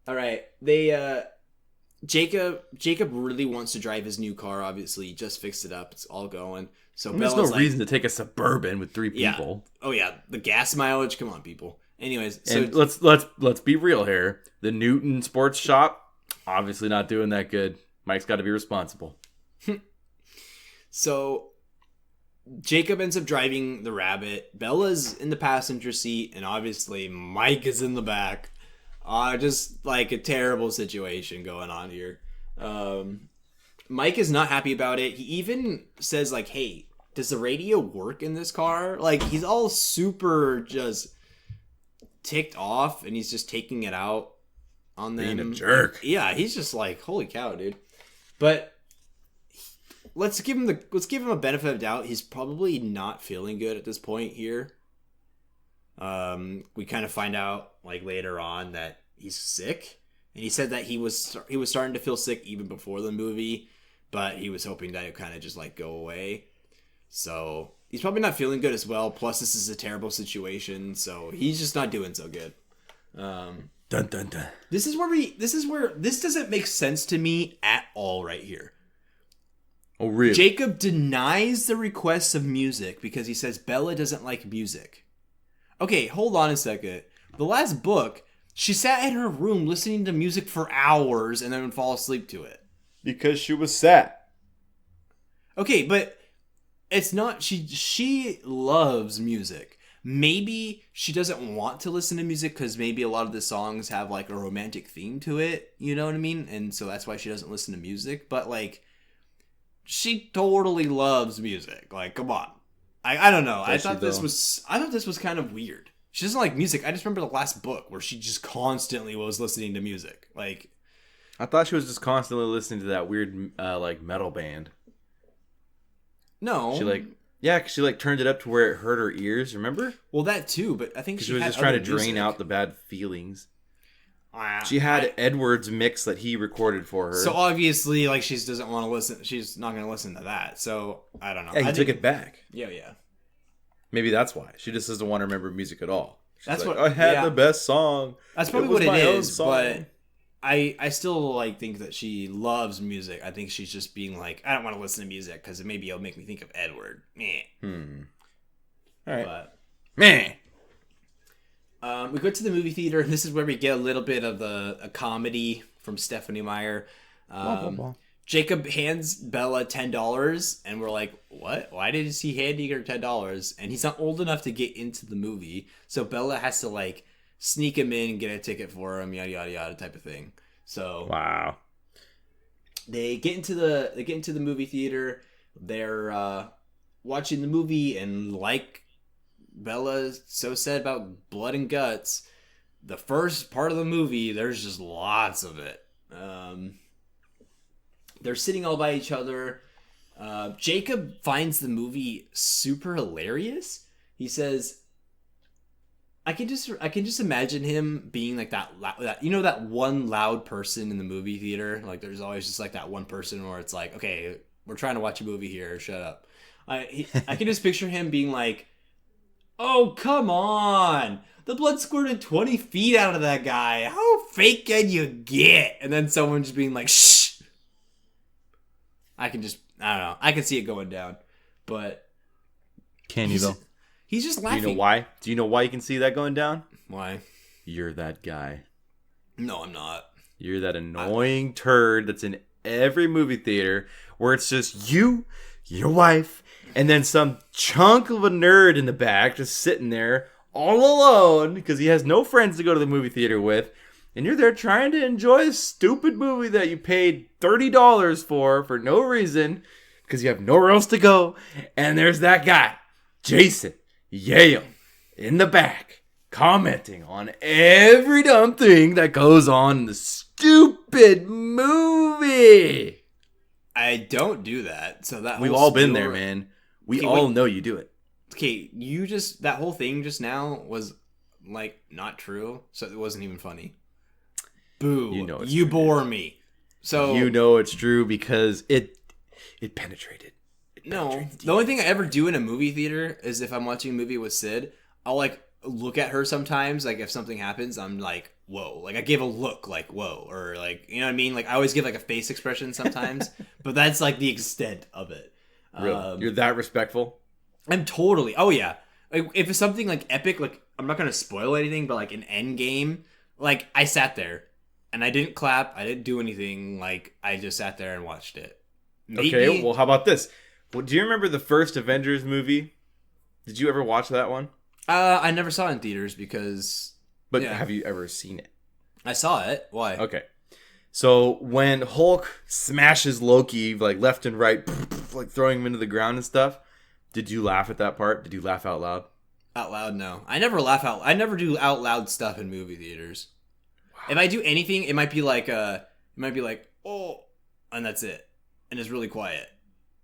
All right. Jacob really wants to drive his new car, obviously. He just fixed it up. It's all going. So there's no reason to take a Suburban with three people. Yeah. Oh, yeah. The gas mileage. Come on, people. Anyways. So and let's be real here. The Newton Sports Shop, obviously not doing that good. Mike's got to be responsible. So... Jacob ends up driving the Rabbit. Bella's in the passenger seat, and obviously Mike is in the back. Just like a terrible situation going on here. Mike is not happy about it. He even says like, hey, does the radio work in this car? Like, he's all super just ticked off, and he's just taking it out on them. Being a jerk. Yeah, he's just like, holy cow, dude. But... Let's give him a benefit of doubt. He's probably not feeling good at this point here. We kind of find out like later on that he's sick, And he said that he was starting to feel sick even before the movie, but he was hoping that it kind of just like go away. So he's probably not feeling good as well. Plus, this is a terrible situation, so he's just not doing so good. Dun dun dun. This is where this doesn't make sense to me at all right here. Oh, really? Jacob denies the requests of music because he says Bella doesn't like music. Okay, hold on a second. The last book, she sat in her room listening to music for hours and then would fall asleep to it. Because she was sad. Okay, but it's not, she loves music. Maybe she doesn't want to listen to music because maybe a lot of the songs have like a romantic theme to it. You know what I mean? And so that's why she doesn't listen to music. But like, she totally loves music. Like, come on. I don't know. I thought this was kind of weird. She doesn't like music. I just remember the last book where she just constantly was listening to music. Like, I thought she was just constantly listening to that weird like metal band. No. She like turned it up to where it hurt her ears, remember? Well, that too, but I think she was just trying to drain out the bad feelings. She had Edward's mix that he recorded for her. So obviously, like, she doesn't want to listen. She's not going to listen to that. So I don't know. Yeah, he took it back. Yeah. Maybe that's why she just doesn't want to remember music at all. That's like, what I had the best song. That's probably what it is. But I still like think that she loves music. I think she's just being like, I don't want to listen to music because maybe it'll make me think of Edward. Meh. All right. But, meh. We go to the movie theater, and this is where we get a little bit of a comedy from Stephanie Meyer. Jacob hands Bella $10, and we're like, what? Why did he hand her $10? And he's not old enough to get into the movie, so Bella has to like sneak him in and get a ticket for him, yada yada yada type of thing. So wow. They get into the movie theater. They're watching the movie, and like Bella's so sad about blood and guts, the first part of the movie, there's just lots of it. They're sitting all by each other. Jacob finds the movie super hilarious. He says, I can just imagine him being like that that one loud person in the movie theater. Like, there's always just like that one person where it's like, okay, we're trying to watch a movie here, shut up. I can just picture him being like, oh, come on. The blood squirted 20 feet out of that guy. How fake can you get? And then someone just being like, shh. I don't know. I can see it going down. But. Can you, though? He's just laughing. Do you know why? Do you know why you can see that going down? Why? You're that guy. No, I'm not. You're that annoying turd that's in every movie theater where it's just you, your wife, and then some chunk of a nerd in the back just sitting there all alone because he has no friends to go to the movie theater with. And you're there trying to enjoy a stupid movie that you paid $30 for no reason because you have nowhere else to go. And there's that guy, Jason Yale, in the back, commenting on every dumb thing that goes on in the stupid movie. I don't do that. So that we've all been there, man. We all know you do it. Okay, that whole thing just now was like not true, so it wasn't even funny. Boo! You bore me. So you know it's true because it penetrated. No, the only thing I ever do in a movie theater is if I'm watching a movie with Sid, I'll like look at her sometimes. Like if something happens, I'm like, whoa! Like I give a look, like whoa, or like you know what I mean. Like I always give like a face expression sometimes, but that's like the extent of it. Really? You're that respectful? I'm totally. Oh yeah. Like if it's something like epic, like I'm not gonna spoil anything, but like an end game, like I sat there and I didn't clap, I didn't do anything. Like I just sat there and watched it. Maybe... Okay, well, how about this? Well, do you remember the first Avengers movie? Did you ever watch that one? I never saw it in theaters because. But have you ever seen it? I saw it. Why? Okay. So when Hulk smashes Loki like left and right, like throwing him into the ground and stuff, did you laugh at that part? Did you laugh out loud? Out loud, no. I never laugh out. I never do out loud stuff in movie theaters. Wow. If I do anything, it might be like oh, and that's it, and it's really quiet.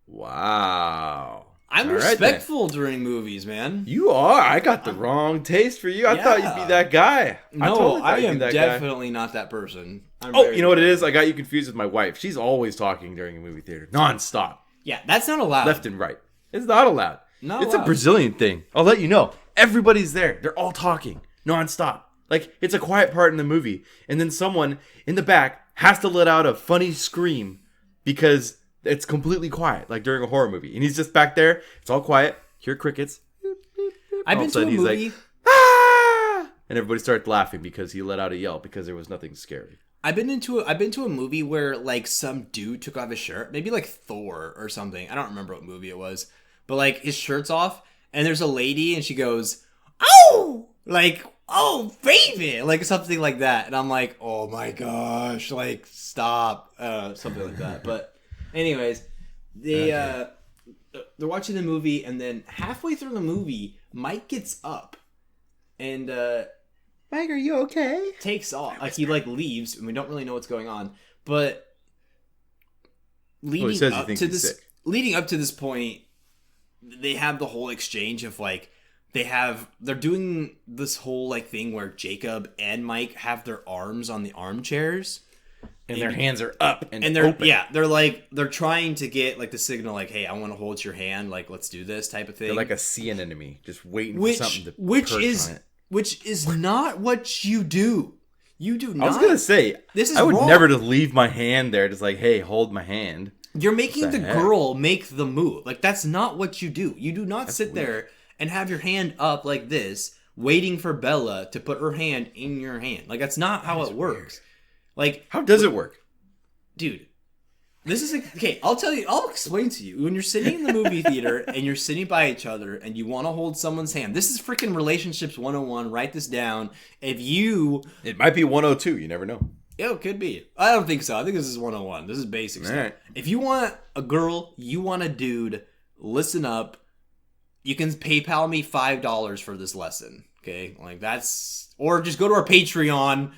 Wow. I'm All right, respectful during movies, man. You are. I got the wrong taste for you. I thought you'd be that guy. No, I you'd am be that definitely not that person. Oh, you know what it is? I got you confused with my wife. She's always talking during a movie theater, nonstop, Yeah, that's not allowed. left and right. It's not allowed. Not it's allowed. a Brazilian thing. I'll let you know. Everybody's there. They're all talking nonstop. Like, it's a quiet part in the movie, and then someone in the back has to let out a funny scream because it's completely quiet, like during a horror movie. And he's just back there. It's all quiet. Hear crickets. I've been to a movie. Like, ah! And everybody starts laughing because he let out a yell because there was nothing scary. I've been to a movie where like some dude took off his shirt, maybe like Thor or something. I don't remember what movie it was, but like his shirt's off, and there's a lady, and she goes, "Oh!" like, "Oh, baby!" like something like that, and I'm like, "Oh my gosh!" like, stop, something like that. But anyways, they're watching the movie, and then halfway through the movie, Mike gets up, and Mike, are you okay? takes off. Like, he like leaves, and we don't really know what's going on. But leading up to this point, they have the whole exchange of like they're doing this whole like thing where Jacob and Mike have their arms on the armchairs. And their hands are up and they're open. they're trying to get like the signal like, hey, I want to hold your hand, like let's do this type of thing. They're like a sea anemone, just waiting for something to which is not what you do. You do not. I was gonna say I would wrong. never just leave my hand there, just like, hey, hold my hand. You're making the girl make the move. Like, that's not what you do. You do not sit there and have your hand up like this, waiting for Bella to put her hand in your hand. Like, that's not how it works. Like, how does it work? Dude, this is okay. I'll explain to you. When you're sitting in the movie theater and you're sitting by each other and you want to hold someone's hand, this is freaking relationships 101. Write this down. It might be 102. You never know. Yeah, it could be. I don't think so. I think this is 101. This is basic stuff. Right. If you want a girl, you want a dude, listen up. You can PayPal me $5 for this lesson. Okay? Like, or just go to our Patreon.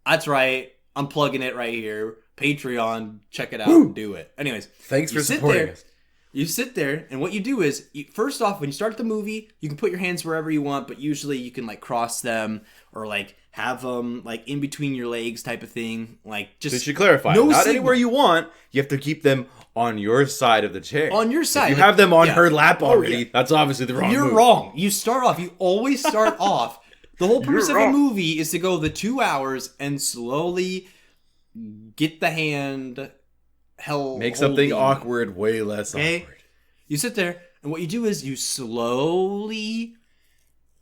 That's right. I'm plugging it right here. Patreon, check it out and do it. Anyways, thanks for supporting us. You sit there, and what you do is, first off, when you start the movie, you can put your hands wherever you want, but usually you can like cross them or like have them like in between your legs type of thing. Like, just so you should clarify. Not anywhere you want. You have to keep them on your side of the chair. On your side. If you have them on her lap already, that's obviously the wrong move. You're wrong. You start off. You always start off. The whole purpose of a movie is to go the 2 hours and slowly get the hand held. Make something awkward way less awkward. You sit there, and what you do is you slowly,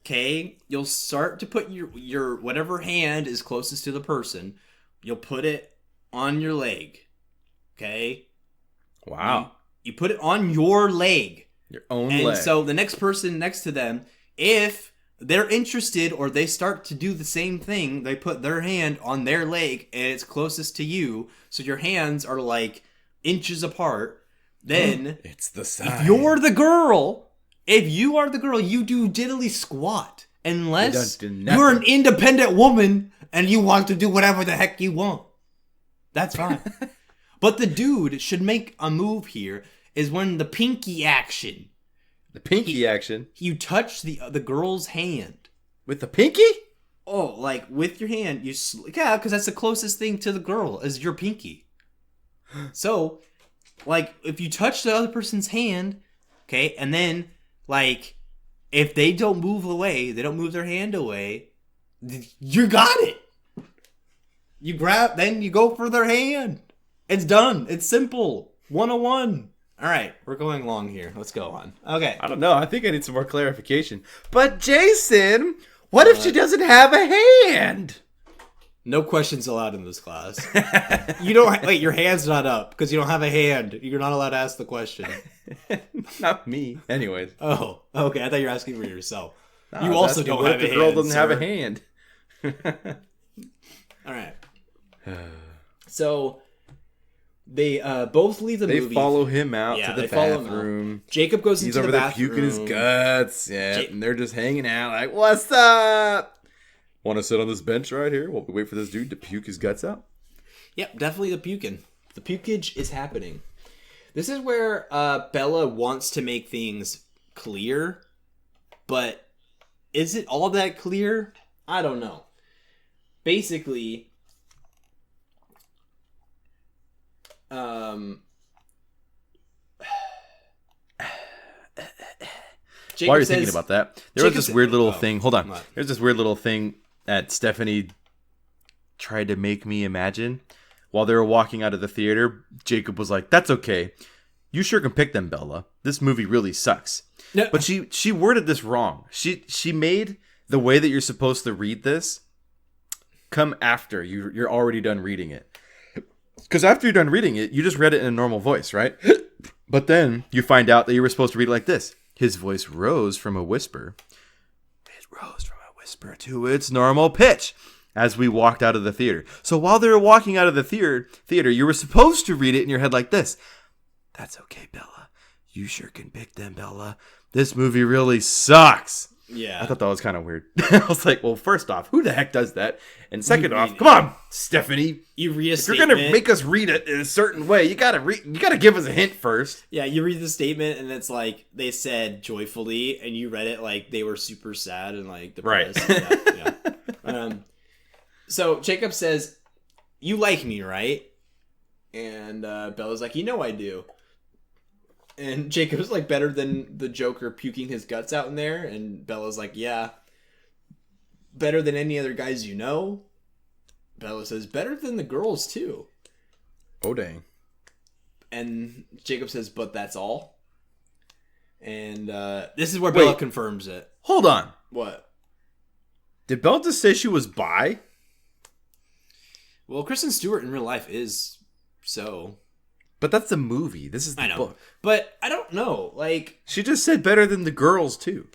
you'll start to put your whatever hand is closest to the person, you'll put it on your leg. Okay? Wow. You put it on your leg. Your own leg. And so the next person next to them, if they're interested or they start to do the same thing, they put their hand on their leg and it's closest to you, so your hands are like inches apart. Then it's the side. If you are the girl, you do diddly squat. Unless you're an independent woman and you want to do whatever the heck you want. That's fine. But the dude should make a move here is when the pinky action. The pinky action? You touch the girl's hand. With the pinky? Oh, like with your hand. Because that's the closest thing to the girl is your pinky. So, like, if you touch the other person's hand, and then, like, if they don't move away, they don't move their hand away, you got it. You grab, then you go for their hand. It's done. It's simple. 101. All right, we're going long here. Let's go on. Okay. I don't know. I think I need some more clarification. But Jason, what if she doesn't have a hand? No questions allowed in this class. You don't wait. Your hand's not up because you don't have a hand. You're not allowed to ask the question. Not me. Anyways. Oh, okay. I thought you were asking for yourself. No, you also don't have a hand. The girl doesn't have a hand. All right. So they both leave the movie. They follow him out to the bathroom. Jacob goes into the bathroom. He's over there puking his guts. Yeah, and they're just hanging out like, what's up? Want to sit on this bench right here while we wait for this dude to puke his guts out? Yep, definitely the puking. The pukage is happening. This is where Bella wants to make things clear, but is it all that clear? I don't know. Basically, While you're thinking about that, there was this weird little thing. Hold on. What? There's this weird little thing that Stephanie tried to make me imagine. While they were walking out of the theater, Jacob was like, "That's okay. You sure can pick them, Bella. This movie really sucks." No. But she worded this wrong. She made the way that you're supposed to read this come after you're already done reading it. Because after you're done reading it, you just read it in a normal voice, right? But then you find out that you were supposed to read it like this. His voice rose from a whisper. It rose from a whisper to its normal pitch as we walked out of the theater. So while they were walking out of the theater, you were supposed to read it in your head like this. That's okay, Bella. You sure can pick them, Bella. This movie really sucks. Yeah. I thought that was kind of weird. I was like, well, first off, who the heck does that? And second off, come on, Stephanie. You read a If you're statement. gonna make us read it in a certain way, you gotta give us a hint first. Yeah, you read the statement and it's like they said joyfully, and you read it like they were super sad and like depressed. Right. Yeah. So Jacob says, "You like me, right?" And Bella's like, "You know I do." And Jacob's like, "Better than the Joker puking his guts out in there?" And Bella's like, "Yeah." "Better than any other guys you know?" Bella says, "Better than the girls too." Oh dang. And Jacob says, "But that's all." And this is where Bella confirms it. Hold on. What? Did Belle just say she was bi? Well, Kristen Stewart in real life is so. But that's the movie. This is the I know. book. But I don't know. Like, She just said better than the girls too.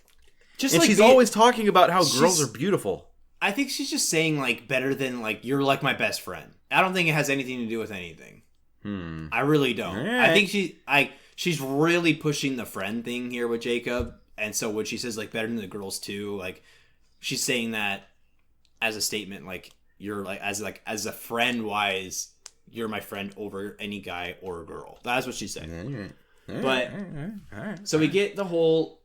just And like she's always talking about how girls she's- are beautiful. I think she's just saying like better than like you're like my best friend. I don't think it has anything to do with anything. I really don't. Alright. I think she's really pushing the friend thing here with Jacob. And so when she says like better than the girls too, like she's saying that as a statement, like you're like as a friend wise, you're my friend over any guy or a girl. That's what she's saying. But so we get the whole,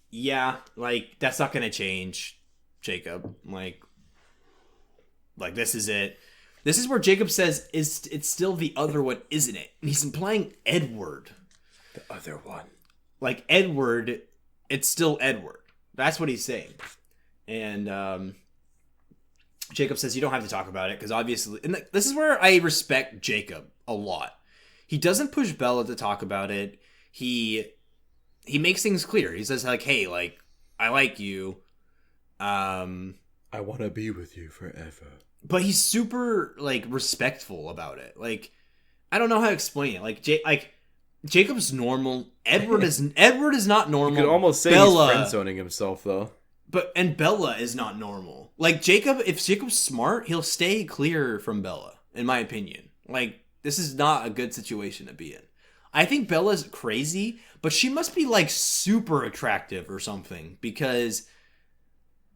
yeah, like that's not gonna change, Jacob. Like this is it. This is where Jacob says it's still the other one, isn't it? And he's implying Edward. The other one. Like Edward, it's still Edward. That's what he's saying. And Jacob says you don't have to talk about it because obviously, and this is where I respect Jacob a lot. He doesn't push Bella to talk about it. He makes things clear. He says like, "Hey, like I like you. I want to be with you forever." But he's super like respectful about it. Like I don't know how to explain it. Like Jacob's normal. Edward is not normal. You could almost say Bella, he's friend zoning himself though. and Bella is not normal. Like Jacob, if Jacob's smart, he'll stay clear from Bella, in my opinion. Like this is not a good situation to be in. I think Bella's crazy, but she must be like super attractive or something because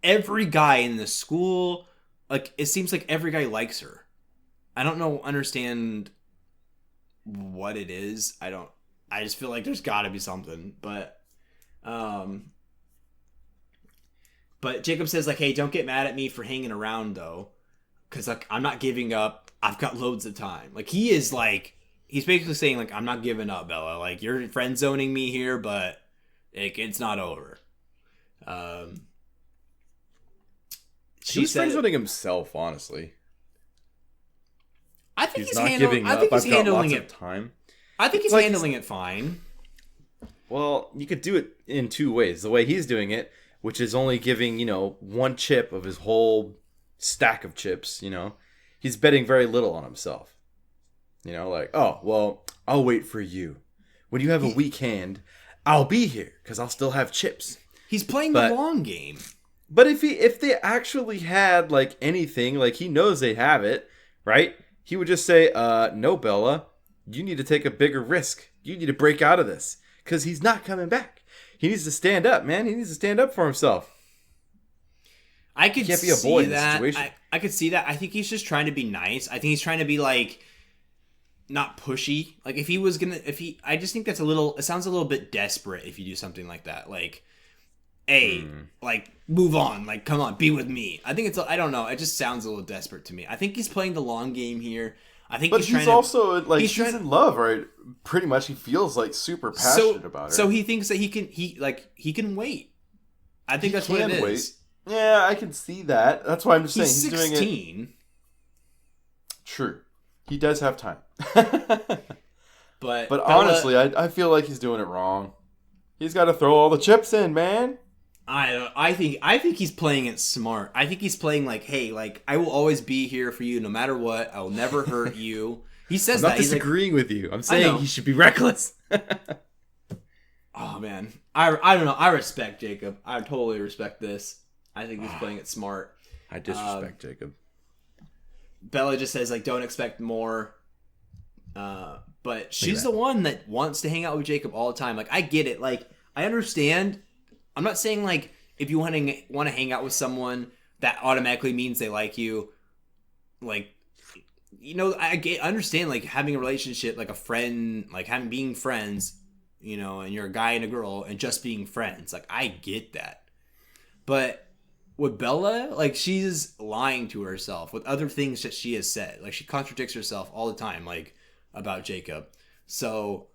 every guy in the school, like it seems like every guy likes her. I don't understand what it is. I just feel like there's got to be something, but Jacob says like, "Hey, don't get mad at me for hanging around though, because like I'm not giving up. I've got loads of time." Like he's basically saying like, "I'm not giving up, Bella. Like you're friend zoning me here, but it's not over." He's friend zoning himself, honestly. I think He's not giving up. I've got lots of time. I think he's like- handling it fine. Well, you could do it in two ways. The way he's doing it, which is only giving, one chip of his whole stack of chips, he's betting very little on himself. Like, oh, well, I'll wait for you. When you have a weak hand, I'll be here because I'll still have chips. He's playing the long game. But if they actually had like anything, like he knows they have it, right? He would just say, "No, Bella, you need to take a bigger risk. You need to break out of this because he's not coming back. He needs to stand up, man. He needs to stand up for himself." I could can't be a boy see in this that. situation. I could see that. I think he's just trying to be nice. I think he's trying to be like, not pushy. Like I just think it sounds a little bit desperate if you do something like that. Like, hey, like, move on. Like, come on, be with me. I think I don't know. It just sounds a little desperate to me. I think he's playing the long game here. I think he's also like he's in love, right? Pretty much, he feels like super passionate about her. So he thinks that he can wait. I think that's what it is. Yeah, I can see that. That's why I'm just saying he's 16. doing it. True, he does have time. but Bella, honestly, I feel like he's doing it wrong. He's got to throw all the chips in, man. I think he's playing it smart. I think he's playing like, hey, like, I will always be here for you no matter what. I will never hurt you. He says that. I'm not disagreeing with you. I'm saying he should be reckless. Oh man, I don't know. I respect Jacob. I totally respect this. I think he's playing it smart. I disrespect Jacob. Bella just says like, don't expect more. But she's the one that wants to hang out with Jacob all the time. Like, I get it. Like, I understand. I'm not saying like if you want to hang out with someone that automatically means they like you. Like, you know, I understand like having a relationship, like a friend, like being friends, you know, and you're a guy and a girl and just being friends. Like, I get that. But with Bella, like, she's lying to herself with other things that she has said. Like, she contradicts herself all the time, like, about Jacob. So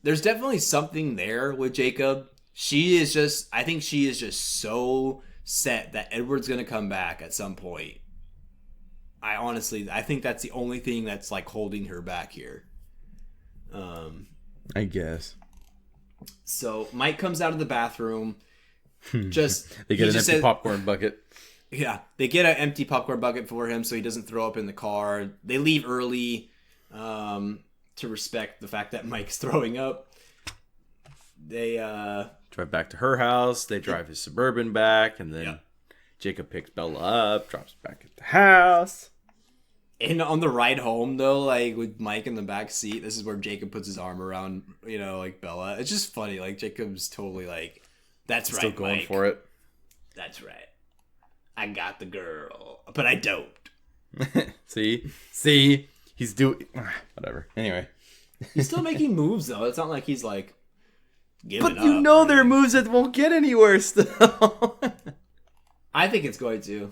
there's definitely something there with Jacob. I think she is just so set that Edward's going to come back at some point. I think that's the only thing that's like holding her back here. I guess. So Mike comes out of the bathroom. They get an empty popcorn bucket. Yeah, they get an empty popcorn bucket for him so he doesn't throw up in the car. They leave early to respect the fact that Mike's throwing up. They drive back to her house. They drive his Suburban back, and then Jacob picks Bella up, drops back at the house. And on the ride home, though, like with Mike in the back seat, this is where Jacob puts his arm around, you know, like Bella. It's just funny. Like, Jacob's totally like, that's right, still going Mike. for it. That's right. I got the girl, but I don't. See, he's doing whatever. Anyway, he's still making moves though. It's not like he's like giving up. You know, there are moves that won't get anywhere still. I think it's going to.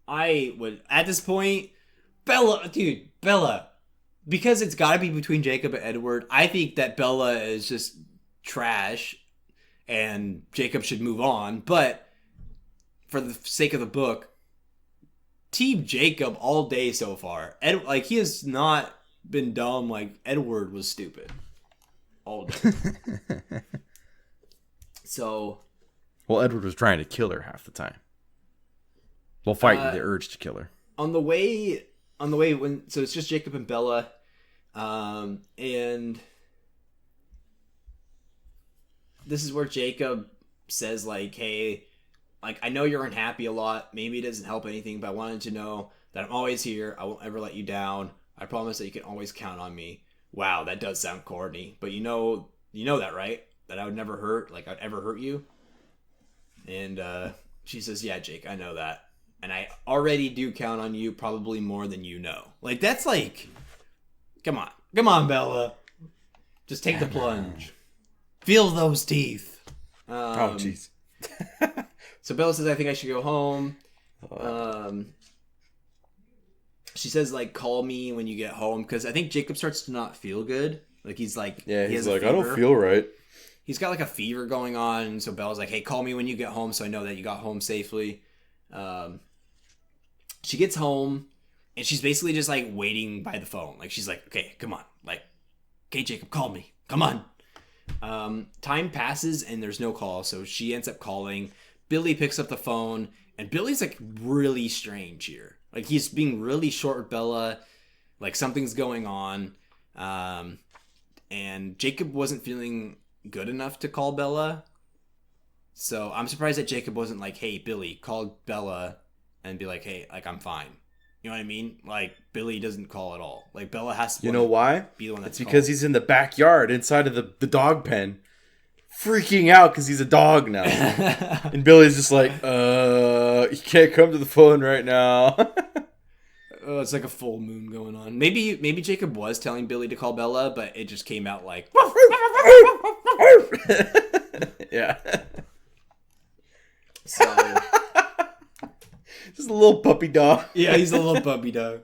I would at this point, Bella, because it's got to be between Jacob and Edward. I think that Bella is just trash, and Jacob should move on. But for the sake of the book, Team Jacob all day so far. He has not been dumb. Like, Edward was stupid all day. So, well, Edward was trying to kill her half the time. Well, fighting the urge to kill her. On the way, so it's just Jacob and Bella, and this is where Jacob says, like, hey, like, I know you're unhappy a lot. Maybe it doesn't help anything, but I wanted to know that I'm always here. I won't ever let you down. I promise that you can always count on me. Wow, that does sound corny, but you know that, right? That I would never hurt, like, I'd ever hurt you. And she says, yeah, Jake, I know that. And I already do count on you, probably more than you know. Like, that's like, come on, Bella. Just take the plunge. Feel those teeth. Oh, jeez. So Bella says, I think I should go home. She says, like, call me when you get home. Because I think Jacob starts to not feel good. Like, he's like, he's like, I don't feel right. He's got, like, a fever going on. And so Bella's like, hey, call me when you get home so I know that you got home safely. She gets home, and she's basically just, like, waiting by the phone. Like, she's like, okay, come on. Like, okay, Jacob, call me. Come on. Time passes, and there's no call, so she ends up calling. Billy picks up the phone, and Billy's, like, really strange here. Like, he's being really short with Bella. Like, something's going on. And Jacob wasn't feeling good enough to call Bella. So I'm surprised that Jacob wasn't like, hey, Billy, call Bella and be like, hey, like, I'm fine. You know what I mean? Like, Billy doesn't call at all. Like, Bella has to. You know why? Be the one that's it's because he's in the backyard inside of the dog pen, freaking out because he's a dog now. And Billy's just like, you can't come to the phone right now. Oh, it's like a full moon going on. Maybe Jacob was telling Billy to call Bella, but it just came out like. Yeah. So. Just a little puppy dog. Yeah, he's a little puppy dog.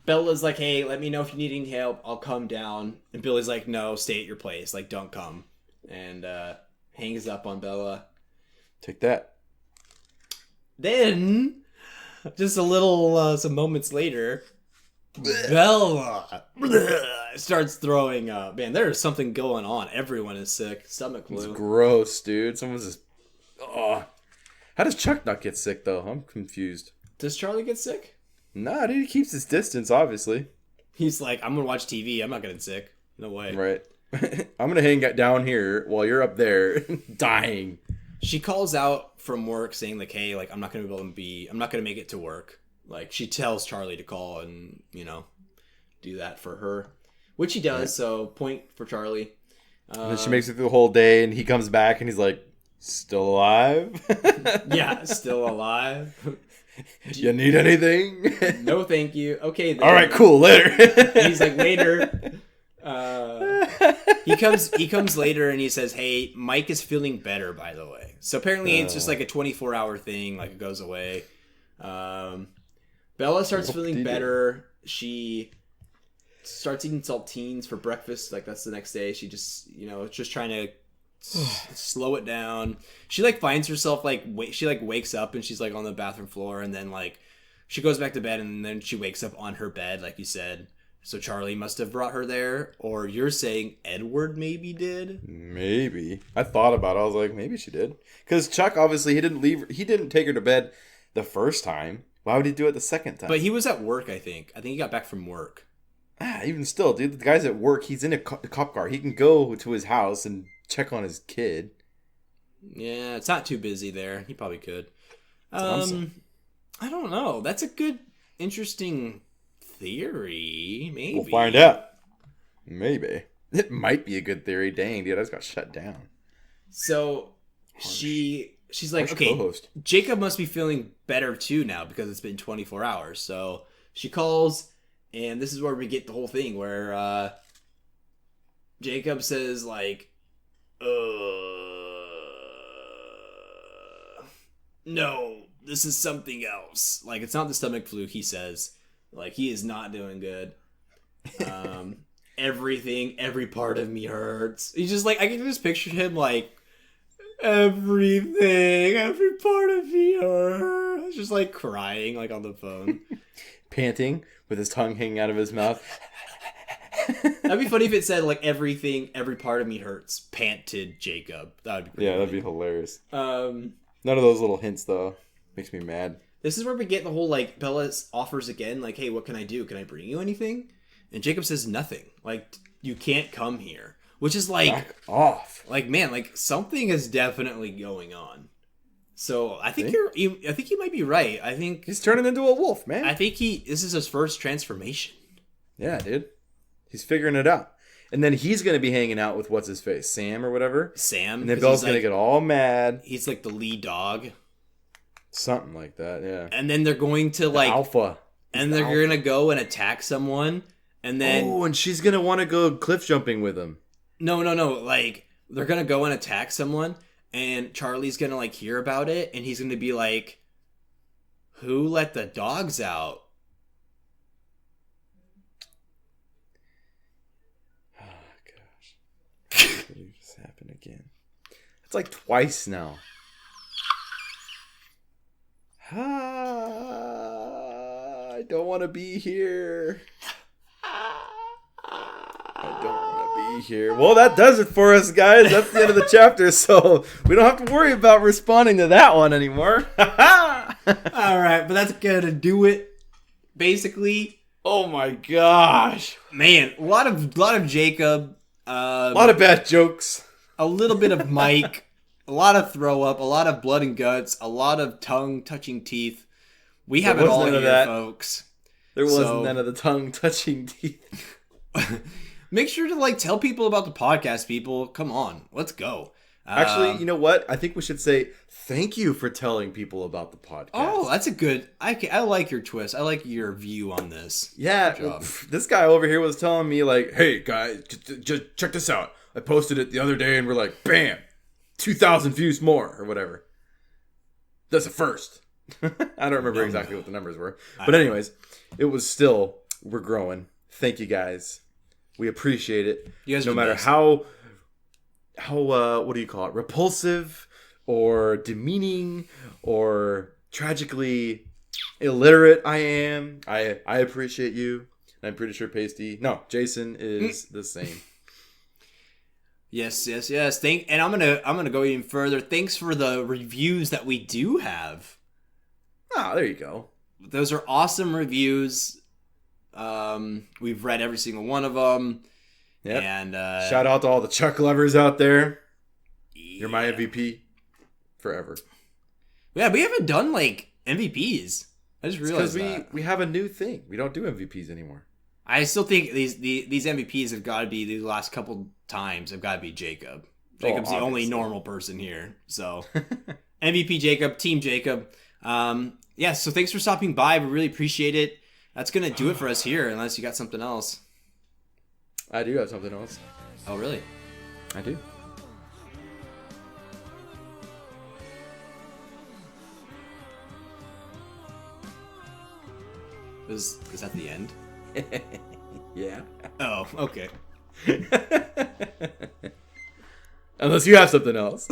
Bella's like, hey, let me know if you need any help. I'll come down. And Billy's like, no, stay at your place. Like, don't come. And hangs up on Bella. Take that. Then, just a little, some moments later, Bella starts throwing up. Man, there's something going on. Everyone is sick. Stomach flu. It's gross, dude. Someone's just... Oh. How does Chuck not get sick, though? I'm confused. Does Charlie get sick? Nah, dude, he keeps his distance, obviously. He's like, I'm going to watch TV. I'm not getting sick. No way. Right. I'm going to hang down here while you're up there dying. She calls out from work saying, like, hey, like, I'm not going to make it to work. Like, she tells Charlie to call and, do that for her. Which he does, right. So point for Charlie. And then she makes it through the whole day, and he comes back, and he's like, still alive? Yeah, still alive. You need anything? No, thank you. Okay, then. All right, cool. Later. He's like, later. He comes later and he says, hey, Mike is feeling better, by the way. So apparently it's just like a 24-hour thing, like it goes away. Bella starts feeling better. She starts eating saltines for breakfast. Like that's the next day. She just, just trying to slow it down. She like finds herself she wakes up and she's like on the bathroom floor, and then like she goes back to bed, and then she wakes up on her bed, like you said. So Charlie must have brought her there, or you're saying Edward maybe did? Maybe. I thought about it. I was like, maybe she did. Because Chuck, obviously, he didn't take her to bed the first time. Why would he do it the second time? But he was at work, I think. I think he got back from work. Even still, dude, the guy's at work. He's in a cop car. He can go to his house and check on his kid. Yeah, it's not too busy there. He probably could. I don't know. That's a good, interesting theory. Maybe. We'll find out. Maybe. It might be a good theory. Dang, dude, I just got shut down. So, she's like, okay, co-host. Jacob must be feeling better too now because it's been 24 hours. So, she calls, and this is where we get the whole thing where Jacob says, like, no, this is something else. Like, it's not the stomach flu, he says. Like, he is not doing good. Every part of me hurts. He's just like, I can just picture him like, every part of me hurts. Just like crying, like on the phone. Panting with his tongue hanging out of his mouth. That'd be funny if it said like every part of me hurts. Panted Jacob. That'd be pretty funny. That'd be hilarious. None of those little hints though. Makes me mad. This is where we get the whole like Bella offers again, like, hey, what can I do? Can I bring you anything? And Jacob says nothing. Like, you can't come here. Which is like back off. Like, man, like something is definitely going on. So I think I think you might be right. I think he's turning into a wolf, man. I think this is his first transformation. Yeah, dude. He's figuring it out. And then he's going to be hanging out with what's his face? Sam or whatever? Sam. And then Bella's going to get all mad. He's like the lead dog. Something like that, yeah. And then they're going to like... Alpha. And they're going to go and attack someone. And then... Oh, and she's going to want to go cliff jumping with him. No. Like, they're going to go and attack someone. And Charlie's going to like hear about it. And he's going to be like, who let the dogs out? What just happened again? It's like twice now. I don't want to be here. I don't want to be here. Well, that does it for us, guys. That's the end of the chapter, so we don't have to worry about responding to that one anymore. All right, but that's gonna do it. Basically. Oh my gosh, man! A lot of Jacob. A lot of bad jokes. A little bit of Mike. A lot of throw up. A lot of blood and guts. A lot of tongue touching teeth. We have it all here, folks. There wasn't none of the tongue touching teeth. Make sure to like tell people about the podcast, people. Come on, let's go. Actually, you know what? I think we should say thank you for telling people about the podcast. Oh, that's a good. I like your twist. I like your view on this. Yeah, well, this guy over here was telling me like, "Hey guys, just check this out. I posted it the other day, and we're like, bam, 2,000 views more or whatever. That's a first." I don't remember exactly what the numbers were, but anyways, it was still we're growing. Thank you guys. We appreciate it. You guys, no matter how what do you call it? Repulsive or demeaning or tragically illiterate I am. I appreciate you. And I'm pretty sure Jason is the same. Yes. And I'm gonna go even further. Thanks for the reviews that we do have. Ah, there you go. Those are awesome reviews. We've read every single one of them. Yep. And shout out to all the Chuck lovers out there. You're my MVP forever. Yeah, we haven't done like MVPs. I just realized because we have a new thing. We don't do MVPs anymore. I still think these MVPs have got to be these last couple times. Have got to be Jacob. Jacob's the only normal person here. So MVP Jacob, Team Jacob. Yeah. So thanks for stopping by. We really appreciate it. That's gonna do it for us here. Unless you got something else. I do have something else. Oh, really? I do. Is that the end? Yeah. Oh, okay. Unless you have something else.